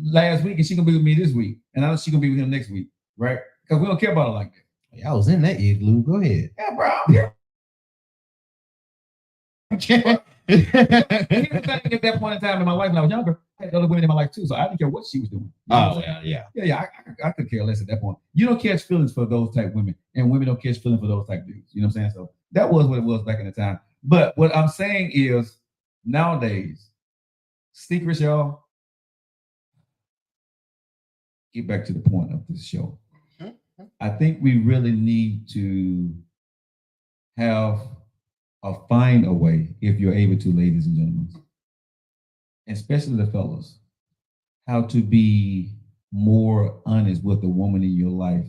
last week and she gonna be with me this week, and I know she gonna be with him next week, right? Because we don't care about it like that. Yeah, I was in that igloo. Go ahead. Yeah, bro. Yeah. Here's the thing, at that point in time, and my wife, when I was younger, I had other women in my life too, so I didn't care what she was doing. Yeah. I could care less at that point. You don't catch feelings for those type women, and women don't catch feelings for those type dudes. You know what I'm saying? So that was what it was back in the time. But what I'm saying is, nowadays, secrets, y'all. Get back to the point of this show. I think we really need to find a way, if you're able to, ladies and gentlemen, especially the fellas, how to be more honest with the woman in your life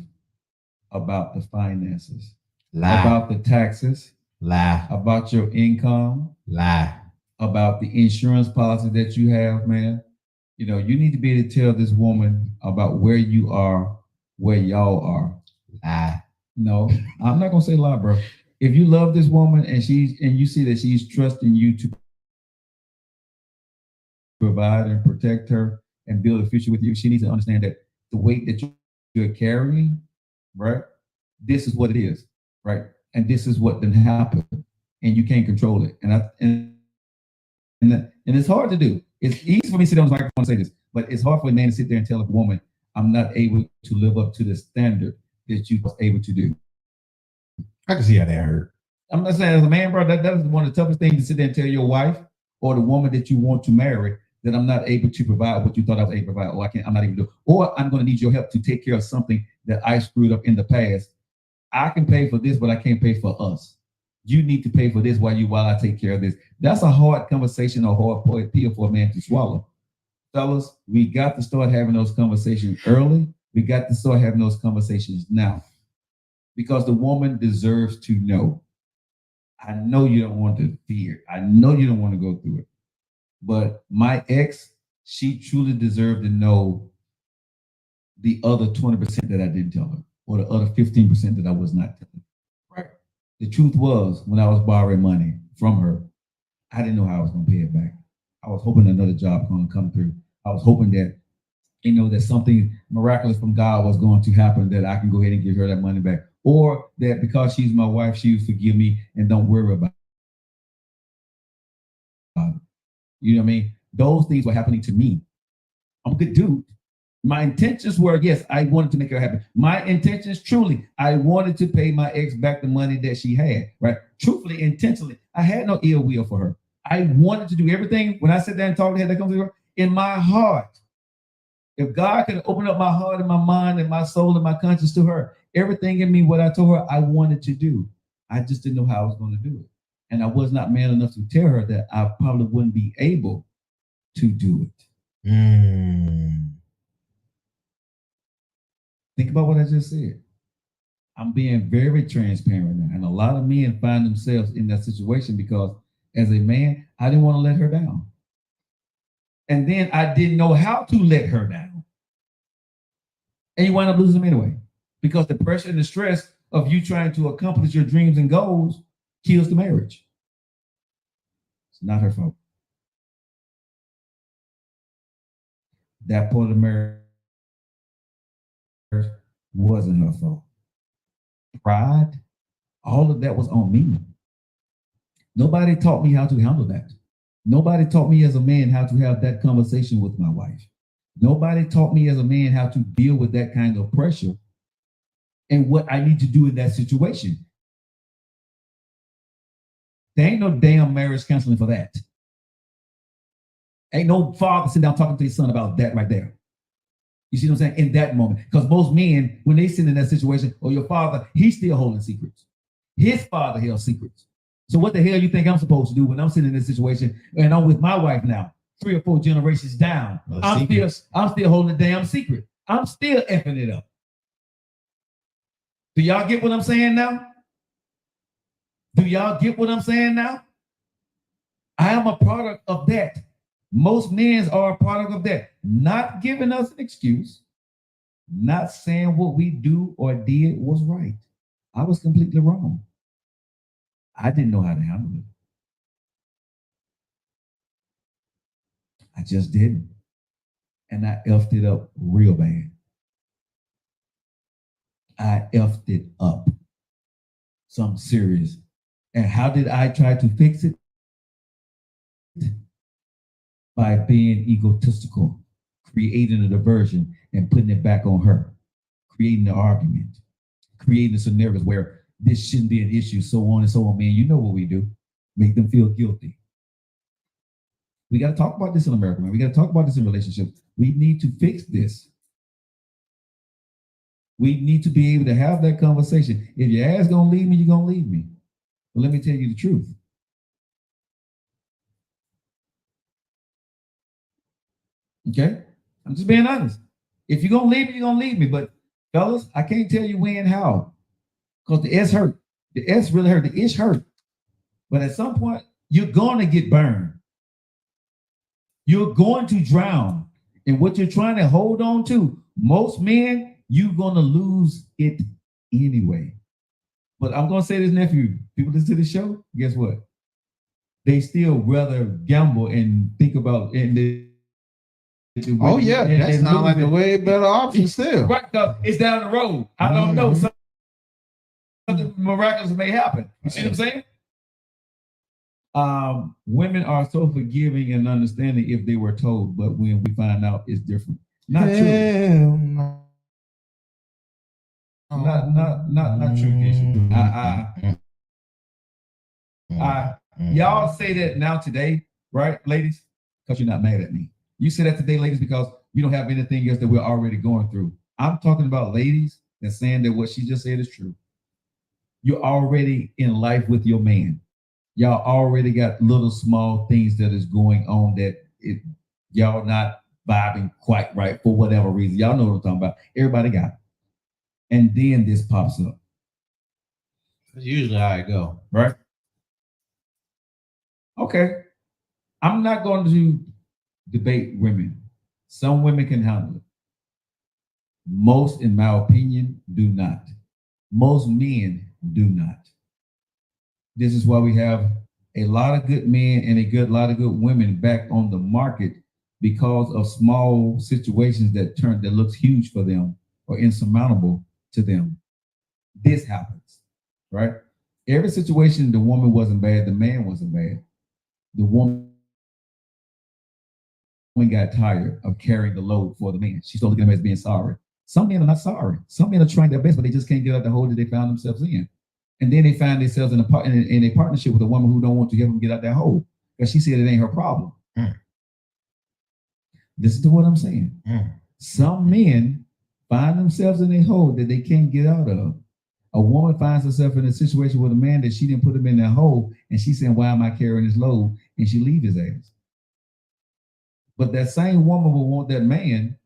about the finances, about the taxes, about your income, about the insurance policy that you have, man. You know, you need to be able to tell this woman about where you are, where y'all are. No, I'm not gonna say lie, bro. If you love this woman and you see that she's trusting you to provide and protect her and build a future with you, she needs to understand that the weight that you're carrying, right? This is what it is, right? And this is what didn't happen, and you can't control it. And it's hard to do. It's easy for me to sit on the microphone and say this, But it's hard for a man to sit there and tell a woman, I'm not able to live up to the standard that you was able to do. I can see how that hurt. I'm not saying as a man, bro, that is one of the toughest things to sit there and tell your wife or the woman that you want to marry that I'm not able to provide what you thought I was able to provide, or I'm not able to do, or I'm going to need your help to take care of something that I screwed up in the past. I can pay for this, but I can't pay for us. You need to pay for this while I take care of this. That's a hard conversation, a hard pill for a man to swallow. Fellas, we got to start having those conversations early. We got to start having those conversations now, because the woman deserves to know. I know you don't want to fear. I know you don't want to go through it. But my ex, she truly deserved to know the other 20% that I didn't tell her, or the other 15% that I was not telling her. Right. The truth was, when I was borrowing money from her, I didn't know how I was going to pay it back. I was hoping another job was going to come through. I was hoping that, that something miraculous from God was going to happen, that I can go ahead and give her that money back. Or that because she's my wife, she would forgive me and don't worry about it. You know what I mean? Those things were happening to me. I'm a good dude. My intentions were, yes, I wanted to make her happy. My intentions, truly, I wanted to pay my ex back the money that she had, right? Truthfully, intentionally, I had no ill will for her. I wanted to do everything. When I sit there and talk to her, that comes to her in my heart. If God could open up my heart and my mind and my soul and my conscience to her, everything in me, what I told her I wanted to do, I just didn't know how I was going to do it. And I was not man enough to tell her that I probably wouldn't be able to do it. Think about what I just said. I'm being very transparent now. And a lot of men find themselves in that situation because as a man, I didn't want to let her down. And then I didn't know how to let her down. And you wind up losing them anyway. Because the pressure and the stress of you trying to accomplish your dreams and goals kills the marriage. It's not her fault. That part of the marriage wasn't her fault. Pride, all of that was on me. Nobody taught me how to handle that. Nobody taught me as a man how to have that conversation with my wife. Nobody taught me as a man how to deal with that kind of pressure and what I need to do in that situation. There ain't no damn marriage counseling for that. Ain't no father sitting down talking to his son about that right there. You see what I'm saying? In that moment. Because most men, when they sit in that situation, or your father, he's still holding secrets. His father held secrets. So what the hell you think I'm supposed to do when I'm sitting in this situation and I'm with my wife now, 3 or 4 generations down? I'm still holding a damn secret. I'm still effing it up. Do y'all get what I'm saying now? Do y'all get what I'm saying now? I am a product of that. Most men are a product of that. Not giving us an excuse, not saying what we do or did was right. I was completely wrong. I didn't know how to handle it. I just didn't. And I effed it up real bad. I effed it up. Something serious. And how did I try to fix it? By being egotistical, creating a diversion and putting it back on her, creating an argument, creating scenarios where this shouldn't be an issue, so on and so on. Man, you know what we do. Make them feel guilty. We got to talk about this in America, man. We got to talk about this in relationships. We need to fix this. We need to be able to have that conversation. If your ass gonna leave me, you're gonna leave me. But let me tell you the truth. Okay? I'm just being honest. If you're gonna leave me, you're gonna leave me. But fellas, I can't tell you when and how. Because the S hurt. The S really hurt. The ish hurt. But at some point, you're gonna get burned. You're going to drown. And what you're trying to hold on to, most men, you're gonna lose it anyway. But I'm gonna say this, nephew. People listen to the show, guess what? They still rather gamble and think about oh yeah, that's not like a way better option still. Right, because it's down the road. I don't know. Something miraculous may happen. You see what I'm saying? Women are so forgiving and understanding if they were told, but when we find out, it's different. Not true. Hell no. Not true, Keisha. Y'all say that now today, right, ladies? Because you're not mad at me. You say that today, ladies, because you don't have anything else that we're already going through. I'm talking about ladies that's saying that what she just said is true. You're already in life with your man. Y'all already got little small things that is going on that y'all not vibing quite right for whatever reason. Y'all know what I'm talking about. Everybody got it. And then this pops up. That's usually how it go. Right? Okay. I'm not going to debate women. Some women can handle it. Most, in my opinion, do not. Most men do not. This is why we have a lot of good men and a lot of good women back on the market because of small situations that looks huge for them or insurmountable to them. This happens, right? Every situation, the woman wasn't bad, the man wasn't bad. The woman got tired of carrying the load for the man. She started looking at him as being sorry. Some men are not sorry. Some men are trying their best, but they just can't get out the hole that they found themselves in. And then they find themselves in a partnership with a woman who don't want to help them get out that hole because she said it ain't her problem. Listen to what I'm saying. Some men find themselves in a hole that they can't get out of. A woman finds herself in a situation with a man that she didn't put him in that hole, and she's saying, "Why am I carrying this load?" And she leave his ass. But that same woman will want that man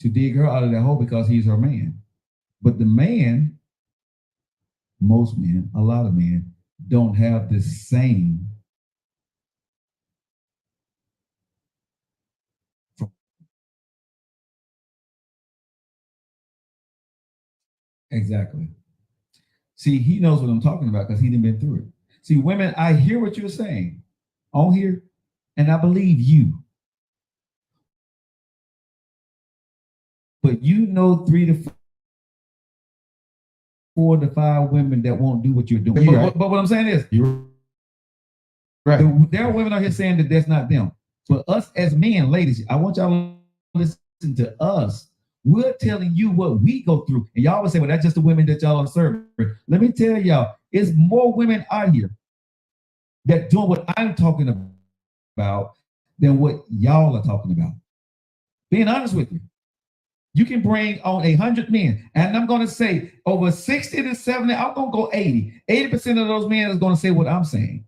to dig her out of that hole because he's her man. But the man, most men, a lot of men, don't have the same exactly. See, he knows what I'm talking about because he done been through it. See, women, I hear what you're saying on here, and I believe you. But you know 3 to 4 to 5 women that won't do what you're doing. But what I'm saying is, You're right. There are women out here saying that that's not them. But us as men, ladies, I want y'all to listen to us. We're telling you what we go through. And y'all will say, well, that's just the women that y'all are serving. Let me tell y'all, it's more women out here that doing what I'm talking about than what y'all are talking about. Being honest with you. You can bring on 100 men, and I'm going to say over 60 to 70, I'm going to go 80. 80% of those men is going to say what I'm saying.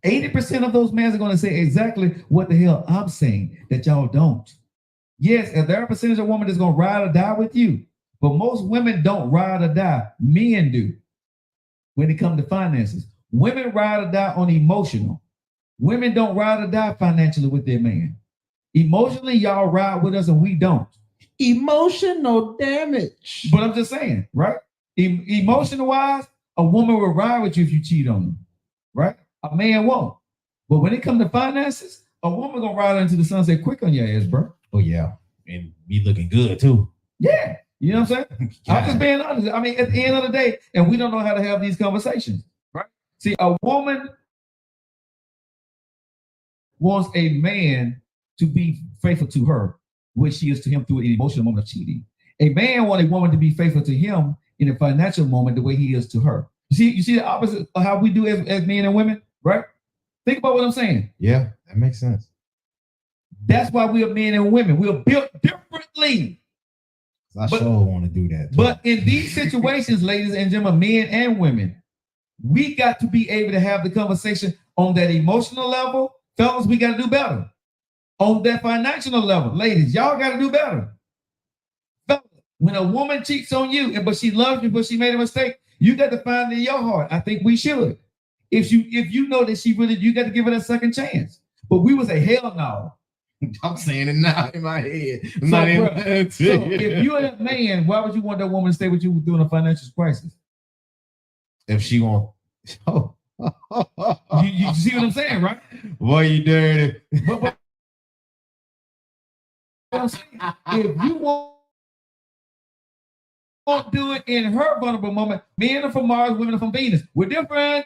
80% of those men are going to say exactly what the hell I'm saying that y'all don't. Yes, and there are a percentage of women that's going to ride or die with you, but most women don't ride or die. Men do when it comes to finances. Women ride or die on emotional. Women don't ride or die financially with their man. Emotionally, y'all ride with us and we don't. Emotional damage. But I'm just saying, right? Emotional wise, a woman will ride with you if you cheat on them, right? A man won't. But when it comes to finances, a woman gonna ride into the sunset quick on your ass, bro. Oh yeah, and be looking good too. Yeah, you know what I'm saying? I'm just being honest. I mean, at the end of the day, and we don't know how to have these conversations, right? See, a woman wants a man to be faithful to her, which she is to him through an emotional moment of cheating. A man wants a woman to be faithful to him in a financial moment the way he is to her. You see the opposite of how we do as men and women, right? Think about what I'm saying. Yeah, that makes sense. That's why we are men and women. We are built differently. I sure want to do that too. But in these situations, ladies and gentlemen, men and women, we got to be able to have the conversation on that emotional level. Fellas, we got to do better. On that financial level, ladies, y'all got to do better. Fellas, when a woman cheats on you, but she loves you, but she made a mistake, you got to find it in your heart. I think we should. If you know that she really, you got to give it a second chance. But we would say, hell no. I'm saying it now in my head. So if you're a man, why would you want that woman to stay with you during a financial crisis? If she won't. Oh. You see what I'm saying, right? Boy, you dirty. But I'm saying, if you want won't do it in her vulnerable moment. Men are from Mars, women are from Venus. We're different.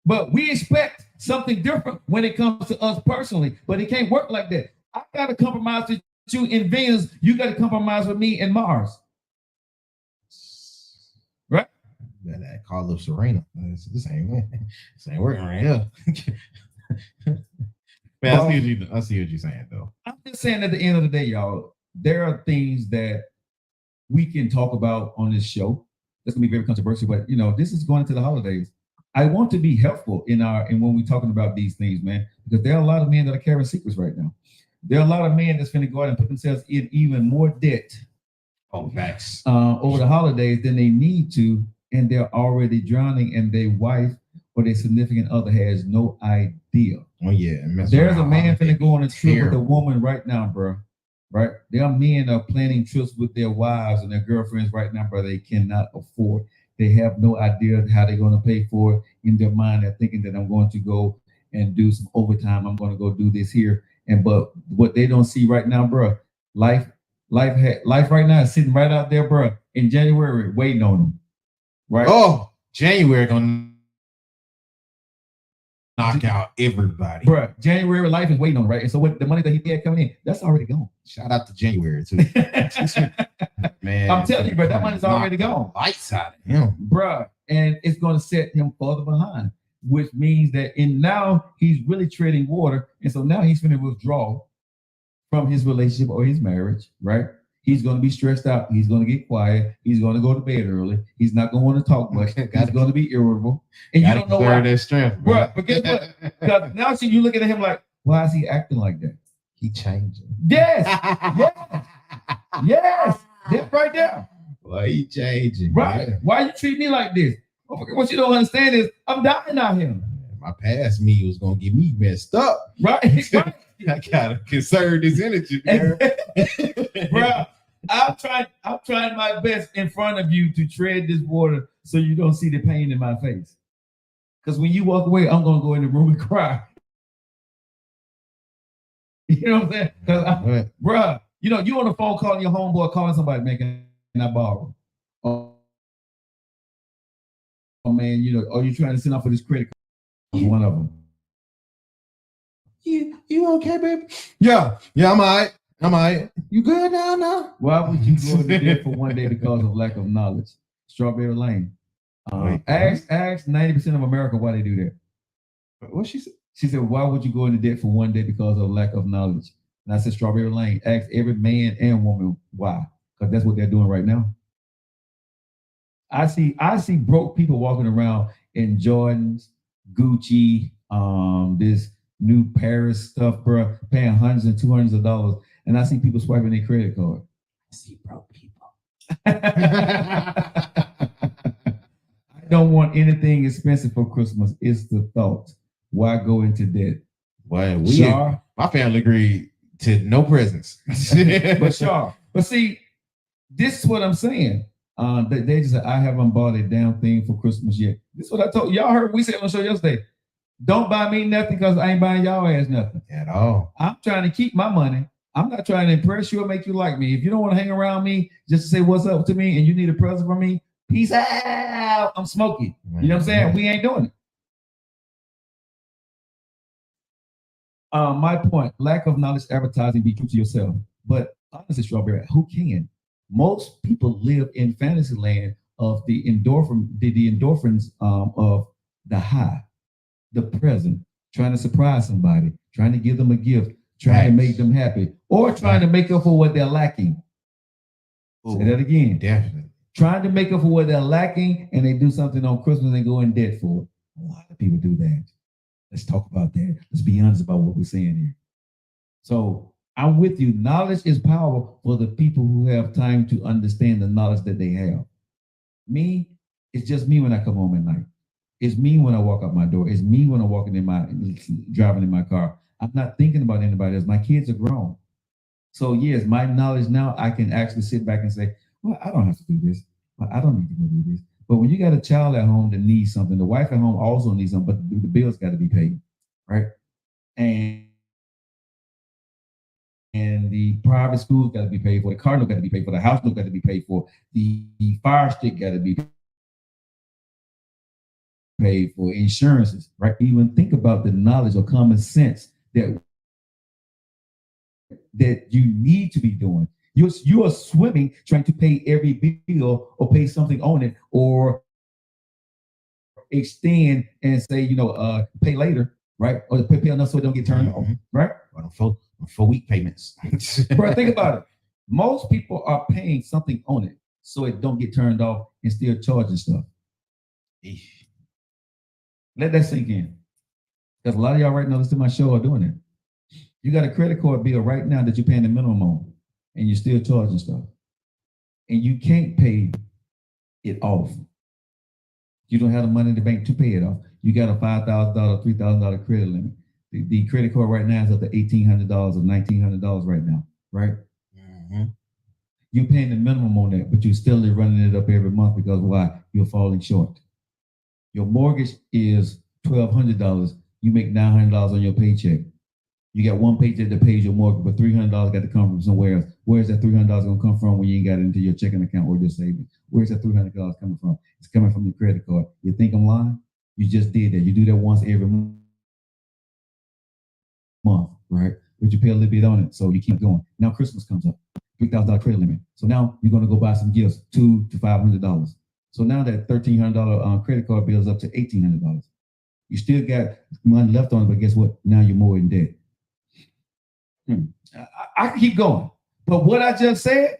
But we expect something different when it comes to us personally. But it can't work like that. I got to compromise with you in Venus. You got to compromise with me in Mars. Right? That call up Serena. This ain't working right here. Man, I see what you're saying though. I'm just saying at the end of the day, y'all, there are things that we can talk about on this show. That's gonna be very controversial, but this is going into the holidays. I want to be helpful in when we're talking about these things, man, because there are a lot of men that are carrying secrets right now. There are a lot of men that's going to go out and put themselves in even more debt facts. Over the holidays than they need to, and they're already drowning, and their wife or their significant other has no idea. Oh yeah, there's a man finna go on a trip with a woman right now, bro. Right? There are men that are planning trips with their wives and their girlfriends right now, bro. They cannot afford. They have no idea how they're going to pay for it. In their mind, they're thinking that I'm going to go and do some overtime. I'm going to go do this here. But what they don't see right now, bro, life right now is sitting right out there, bro, in January, waiting on them. Right? Oh, January gonna knock out everybody. Bro, January life is waiting on, right? And so what the money that he had coming in, that's already gone. Shout out to January too. Man, I'm telling you, bro, that money's already gone. Lights out of him. Bro, and it's going to set him further behind, which means that now he's really treading water. And so now he's going to withdraw from his relationship or his marriage, right? He's going to be stressed out. He's going to get quiet. He's going to go to bed early. He's not going to want to talk much. He's going to be irritable. And you don't know why. That strength, bro. But guess what? Because now you looking at him like, why is he acting like that? He changing. Yes. Yes. Yes. That's right there. Why he changing? Right. Man. Why you treat me like this? What you don't understand is I'm dying out here. My past me was gonna get me messed up. Right. Right. I gotta conserve this energy, man. Bro, I'm trying my best in front of you to tread this water so you don't see the pain in my face. Because when you walk away, I'm gonna go in the room and cry. You know what I'm saying? Because bro, you on a phone calling your homeboy, calling somebody, man, can I borrow? Oh man, are you trying to send off for this credit card? One of them. You okay, baby? Yeah, I'm all right. You good now? Why would you go to debt for one day because of lack of knowledge? Strawberry Lane. Ask 90% of America why they do that. What she said? She said, why would you go into debt for one day because of lack of knowledge? And I said, Strawberry Lane. Ask every man and woman why. Because that's what they're doing right now. I see broke people walking around in Jordans, Gucci, this new Paris stuff, bro, paying hundreds and $200s. And I see people swiping their credit card. I see broke people. I don't want anything expensive for Christmas. It's the thought. Why go into debt? Well, my family agreed to no presents. But see, this is what I'm saying. They just said, I haven't bought a damn thing for Christmas yet. This is what I told y'all. Heard we said on the show yesterday. Don't buy me nothing because I ain't buying y'all ass nothing at all. I'm trying to keep my money. I'm not trying to impress you or make you like me. If you don't want to hang around me just to say what's up to me and you need a present from me, peace out. I'm smoking. You know what I'm saying? We ain't doing it. My point, lack of knowledge, advertising, be true to yourself. But honestly, Strawberry, who can? Most people live in fantasy land of the endorphins of the high, the present, trying to surprise somebody, trying to give them a gift, trying to make them happy, or trying to make up for what they're lacking. Say that again. Definitely. Trying to make up for what they're lacking, and they do something on Christmas and go in debt for it. A lot of people do that. Let's talk about that. Let's be honest about what we're saying here. So I'm with you. Knowledge is power for the people who have time to understand the knowledge that they have. Me, it's just me when I come home at night. It's me when I walk out my door. It's me when I'm driving in my car. I'm not thinking about anybody else. My kids are grown. So yes, my knowledge now, I can actually sit back and say, well, I don't have to do this. Well, I don't need to go do this. But when you got a child at home that needs something, the wife at home also needs something, but the bills got to be paid, right? And and the private schools got to be paid for. The car note got to be paid for. The house note got to be paid for. The fire stick got to be paid for. Insurances, right? Even think about the knowledge or common sense that you need to be doing. You are swimming trying to pay every bill or pay something on it or extend and say, pay later, right? Or pay enough so it don't get turned off, right? For 4-week payments. Bro, think about it. Most people are paying something on it so it don't get turned off and still charging stuff. Let that sink in. Because a lot of y'all right now listening to my show are doing it. You got a credit card bill right now that you're paying the minimum on, and you're still charging stuff. And you can't pay it off. You don't have the money in the bank to pay it off. You got a $5,000, $3,000 credit limit. The credit card right now is up to $1,800 or $1,900 right now, right? Mm-hmm. You're paying the minimum on that, but you're still running it up every month because why? You're falling short. Your mortgage is $1,200. You make $900 on your paycheck. You got one paycheck that pays your mortgage, but $300 got to come from somewhere else. Where's that $300 going to come from when you ain't got it into your checking account or your savings? Where's that $300 coming from? It's coming from your credit card. You think I'm lying? You just did that. You do that once every month, right? But you pay a little bit on it, so you keep going. Now Christmas comes up, $3,000 credit limit. So now you're going to go buy some gifts, $200 to $500. So now that $1,300 credit card bill is up to $1,800. You still got money left on it, but guess what? Now you're more in debt. I can keep going, but what I just said,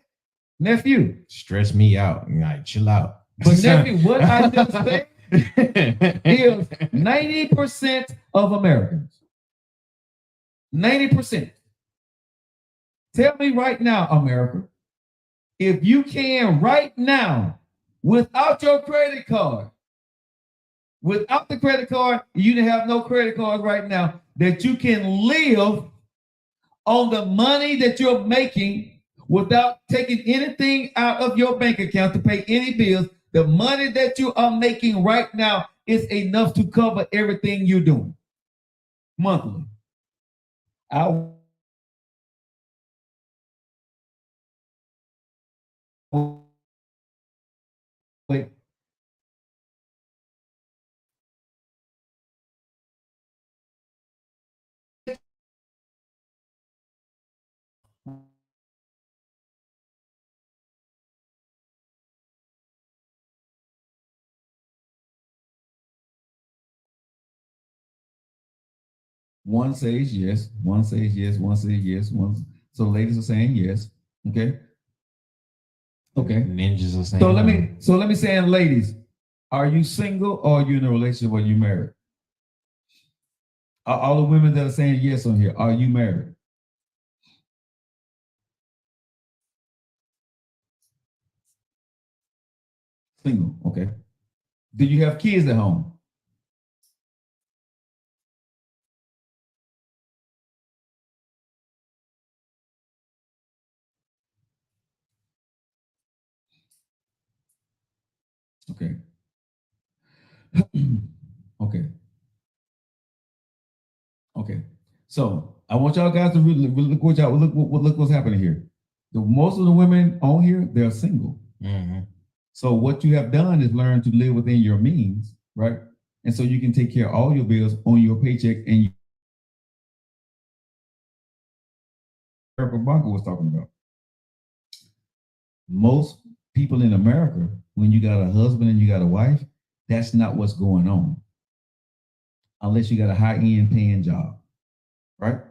nephew, stress me out. Like, chill out. But nephew, what I just said is 90% of Americans. 90%. Tell me right now, America, if you can right now, without your credit card, without the credit card, you didn't have no credit card right now, that you can live on the money that you're making without taking anything out of your bank account to pay any bills. The money that you are making right now is enough to cover everything you're doing monthly. Wait. One says yes, one says yes, one says yes, so ladies are saying yes. Okay. Ninjas are saying so let me say, ladies, are you single or are you in a relationship or are you married? All the women that are saying yes on here, are you married? Single, okay. Do you have kids at home? Okay. Okay. So I want y'all guys to really look what's happening here. Most of the women on here, they're single. Mm-hmm. So what you have done is learn to live within your means, right? And so you can take care of all your bills on your paycheck. And Bronco was talking about. Most people in America, when you got a husband and you got a wife, that's not what's going on. Unless you got a high-end paying job, right?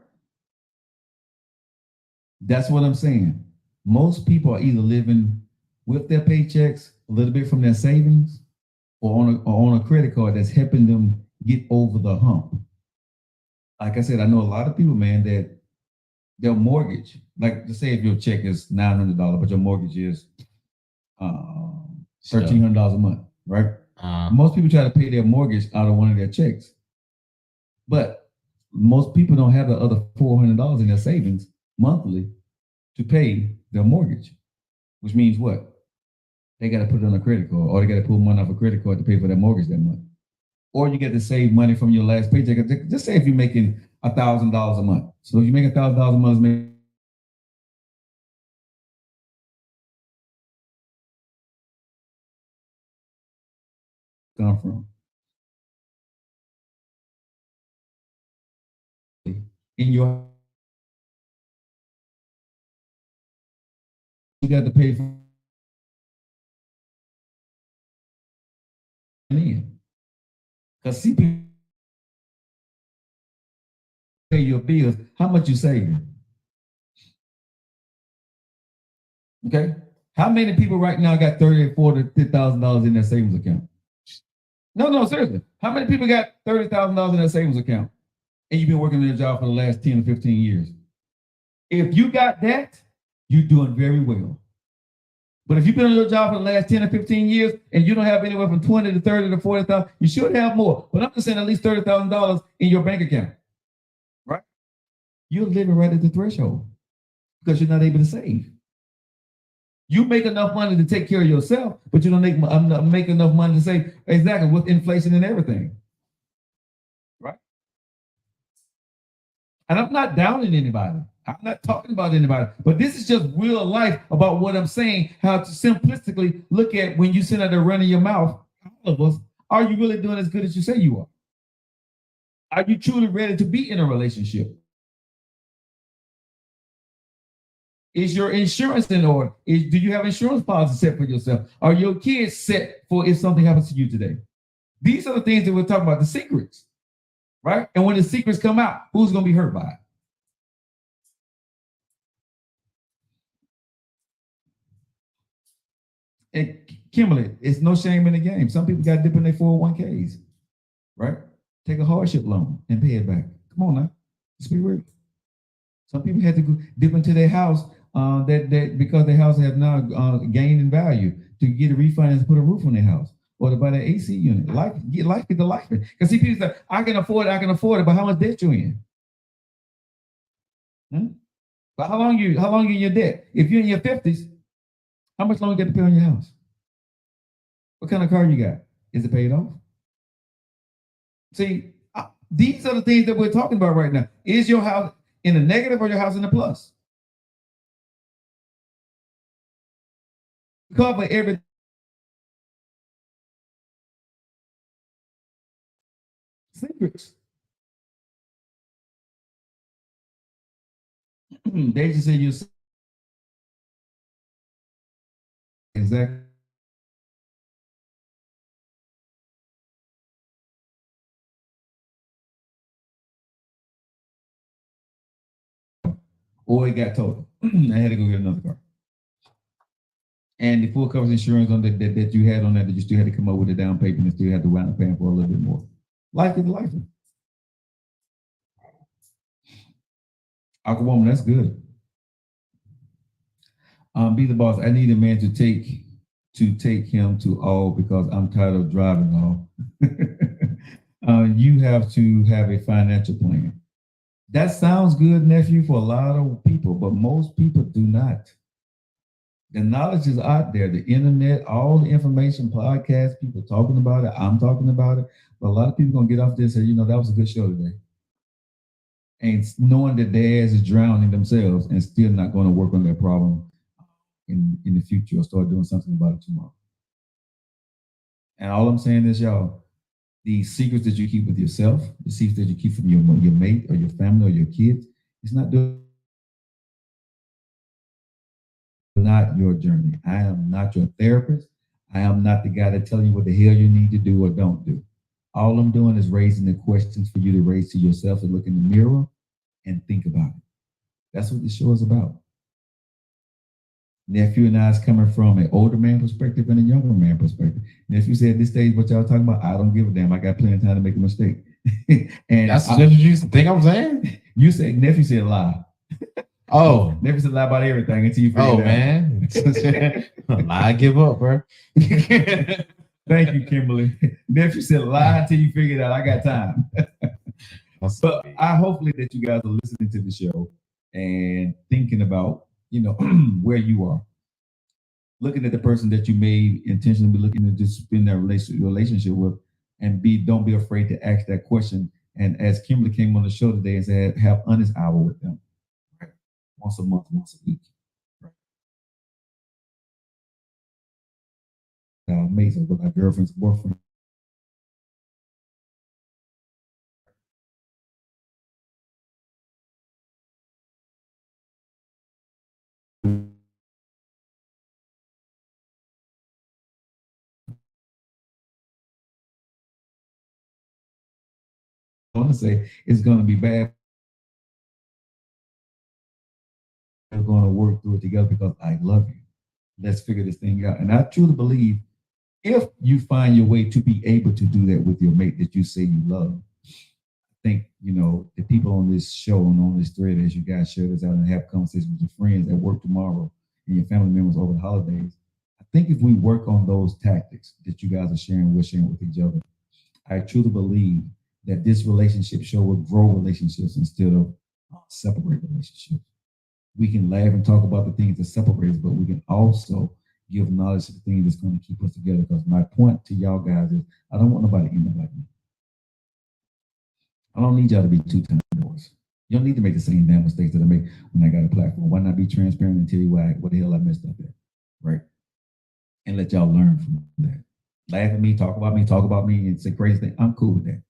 That's what I'm saying. Most people are either living with their paychecks, a little bit from their savings, or on a credit card that's helping them get over the hump. Like I said, I know a lot of people, man, that their mortgage, like just say if your check is $900, but your mortgage is $1,300 a month, right? Most people try to pay their mortgage out of one of their checks. But most people don't have the other $400 in their savings monthly to pay their mortgage, which means what? They got to put it on a credit card, or they got to pull money off a credit card to pay for their mortgage that month. Or you get to save money from your last paycheck. Just say if you're making $1,000 a month. So if you make $1,000 a month, come from. In your, you got to pay for in. Because see, people pay your bills, how much you saving? Okay? How many people right now got $30,000, $40,000, $50,000 in their savings account? No, seriously. How many people got $30,000 in their savings account? And you've been working in a job for the last 10 or 15 years. If you got that, you're doing very well. But if you've been in your job for the last 10 or 15 years and you don't have anywhere from 20 to 30 to 40,000, you should have more. But I'm just saying at least $30,000 in your bank account, right? You're living right at the threshold because you're not able to save. You make enough money to take care of yourself, but you don't make enough money to save. Exactly, with inflation and everything, right? And I'm not downing anybody. I'm not talking about anybody, but this is just real life about what I'm saying, how to simplistically look at when you sit out there running your mouth, all of us, are you really doing as good as you say you are? Are you truly ready to be in a relationship? Is your insurance in order? Do you have insurance policy set for yourself? Are your kids set for if something happens to you today? These are the things that we're talking about, the secrets, right? And when the secrets come out, who's going to be hurt by it? And Kimberly, it's no shame in the game. Some people got to dip in their 401ks, right? Take a hardship loan and pay it back. Come on now, let's be real. Some people had to go dip into their house that because their house has now gained in value to get a refinance and put a roof on their house or to buy that AC unit. Life is the life. Because see, people say, I can afford it, but how much debt you in? But how long you in your debt? If you're in your 50s, how much longer you got to pay on your house? What kind of car you got? Is it paid off? See, these are the things that we're talking about right now. Is your house in a negative or your house in a plus? Cover every secrets. They just say you exactly. Or it got totaled. I had to go get another car. And the full coverage insurance on that you had on that you still had to come up with a down payment and still had to wind up paying for a little bit more. Life is life. Aqua woman, that's good. Be the boss. I need a man to take him to all because I'm tired of driving all. You have to have a financial plan. That sounds good, nephew, for a lot of people, but most people do not. The knowledge is out there, the internet, all the information, podcasts, people talking about it. I'm talking about it. But a lot of people going to get off there and say, that was a good show today. And knowing that their ass is drowning themselves and still not going to work on their problem in the future or start doing something about it tomorrow. And all I'm saying is, y'all, the secrets that you keep with yourself, the secrets that you keep from your mate or your family or your kids, it's not your journey. I am not your therapist. I am not the guy that tells you what the hell you need to do or don't do. All I'm doing is raising the questions for you to raise to yourself and look in the mirror and think about it. That's what this show is about. Nephew and I is coming from an older man perspective and a younger man perspective. Nephew said, this stage, what y'all talking about, I don't give a damn. I got plenty of time to make a mistake. And that's what you think I'm saying? You said, nephew said lie. Oh, nephew said lie about everything until you figure it out. Man. Lie, give up, bro. Thank you, Kimberly. Nephew said lie until you figure it out. I got time. But I hopefully that you guys are listening to the show and thinking about, where you are. Looking at the person that you may intentionally be looking to just spend that relationship with, and don't be afraid to ask that question. And as Kimberly came on the show today and said, have honest hour with them. Right? Once a month, once a week. Right? Amazing with our girlfriend's boyfriend. I want to say it's going to be bad. We're going to work through it together because I love you. Let's figure this thing out. And I truly believe if you find your way to be able to do that with your mate that you say you love, I think, the people on this show and on this thread, as you guys share this out and have conversations with your friends at work tomorrow and your family members over the holidays, I think if we work on those tactics that you guys are sharing, we're sharing with each other, I truly believe that this relationship show will grow relationships instead of separate relationships. We can laugh and talk about the things that separate us, but we can also give knowledge to the things that's going to keep us together. Because my point to y'all guys is I don't want nobody to end up like me. I don't need y'all to be two-time boys. You don't need to make the same damn mistakes that I make when I got a platform. Why not be transparent and tell you what the hell I messed up at, right? And let y'all learn from that. Laugh at me, talk about me, and say crazy things. I'm cool with that.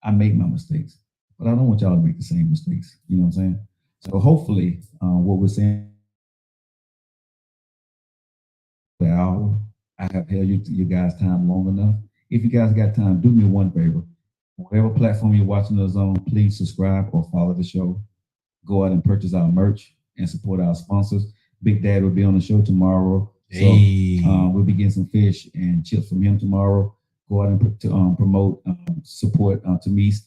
I make my mistakes, but I don't want y'all to make the same mistakes. You know what I'm saying? So hopefully, what we're saying, the hour, I have held you guys time long enough. If you guys got time, do me one favor. Whatever platform you're watching us on, please subscribe or follow the show. Go out and purchase our merch and support our sponsors. Big Dad will be on the show tomorrow. Hey. So we'll be getting some fish and chips from him tomorrow. Go out and promote, support Tamis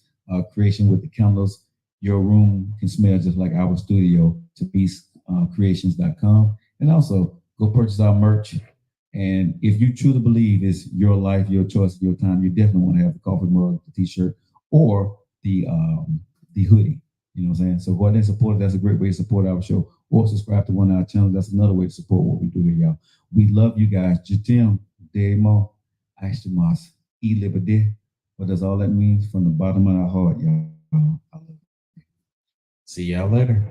creation with the candles. Your room can smell just like our studio, TamisCreations.com. And also go purchase our merch. And if you truly believe it's your life, your choice, your time, you definitely want to have the coffee mug, the t-shirt, or the hoodie. You know what I'm saying? So go ahead and support it. That's a great way to support our show. Or subscribe to one of our channels. That's another way to support what we do here, y'all. We love you guys. Jatim, Demo, Ashtamas, Ilibade. What does all that mean? From the bottom of our heart, y'all. I love you. See y'all later.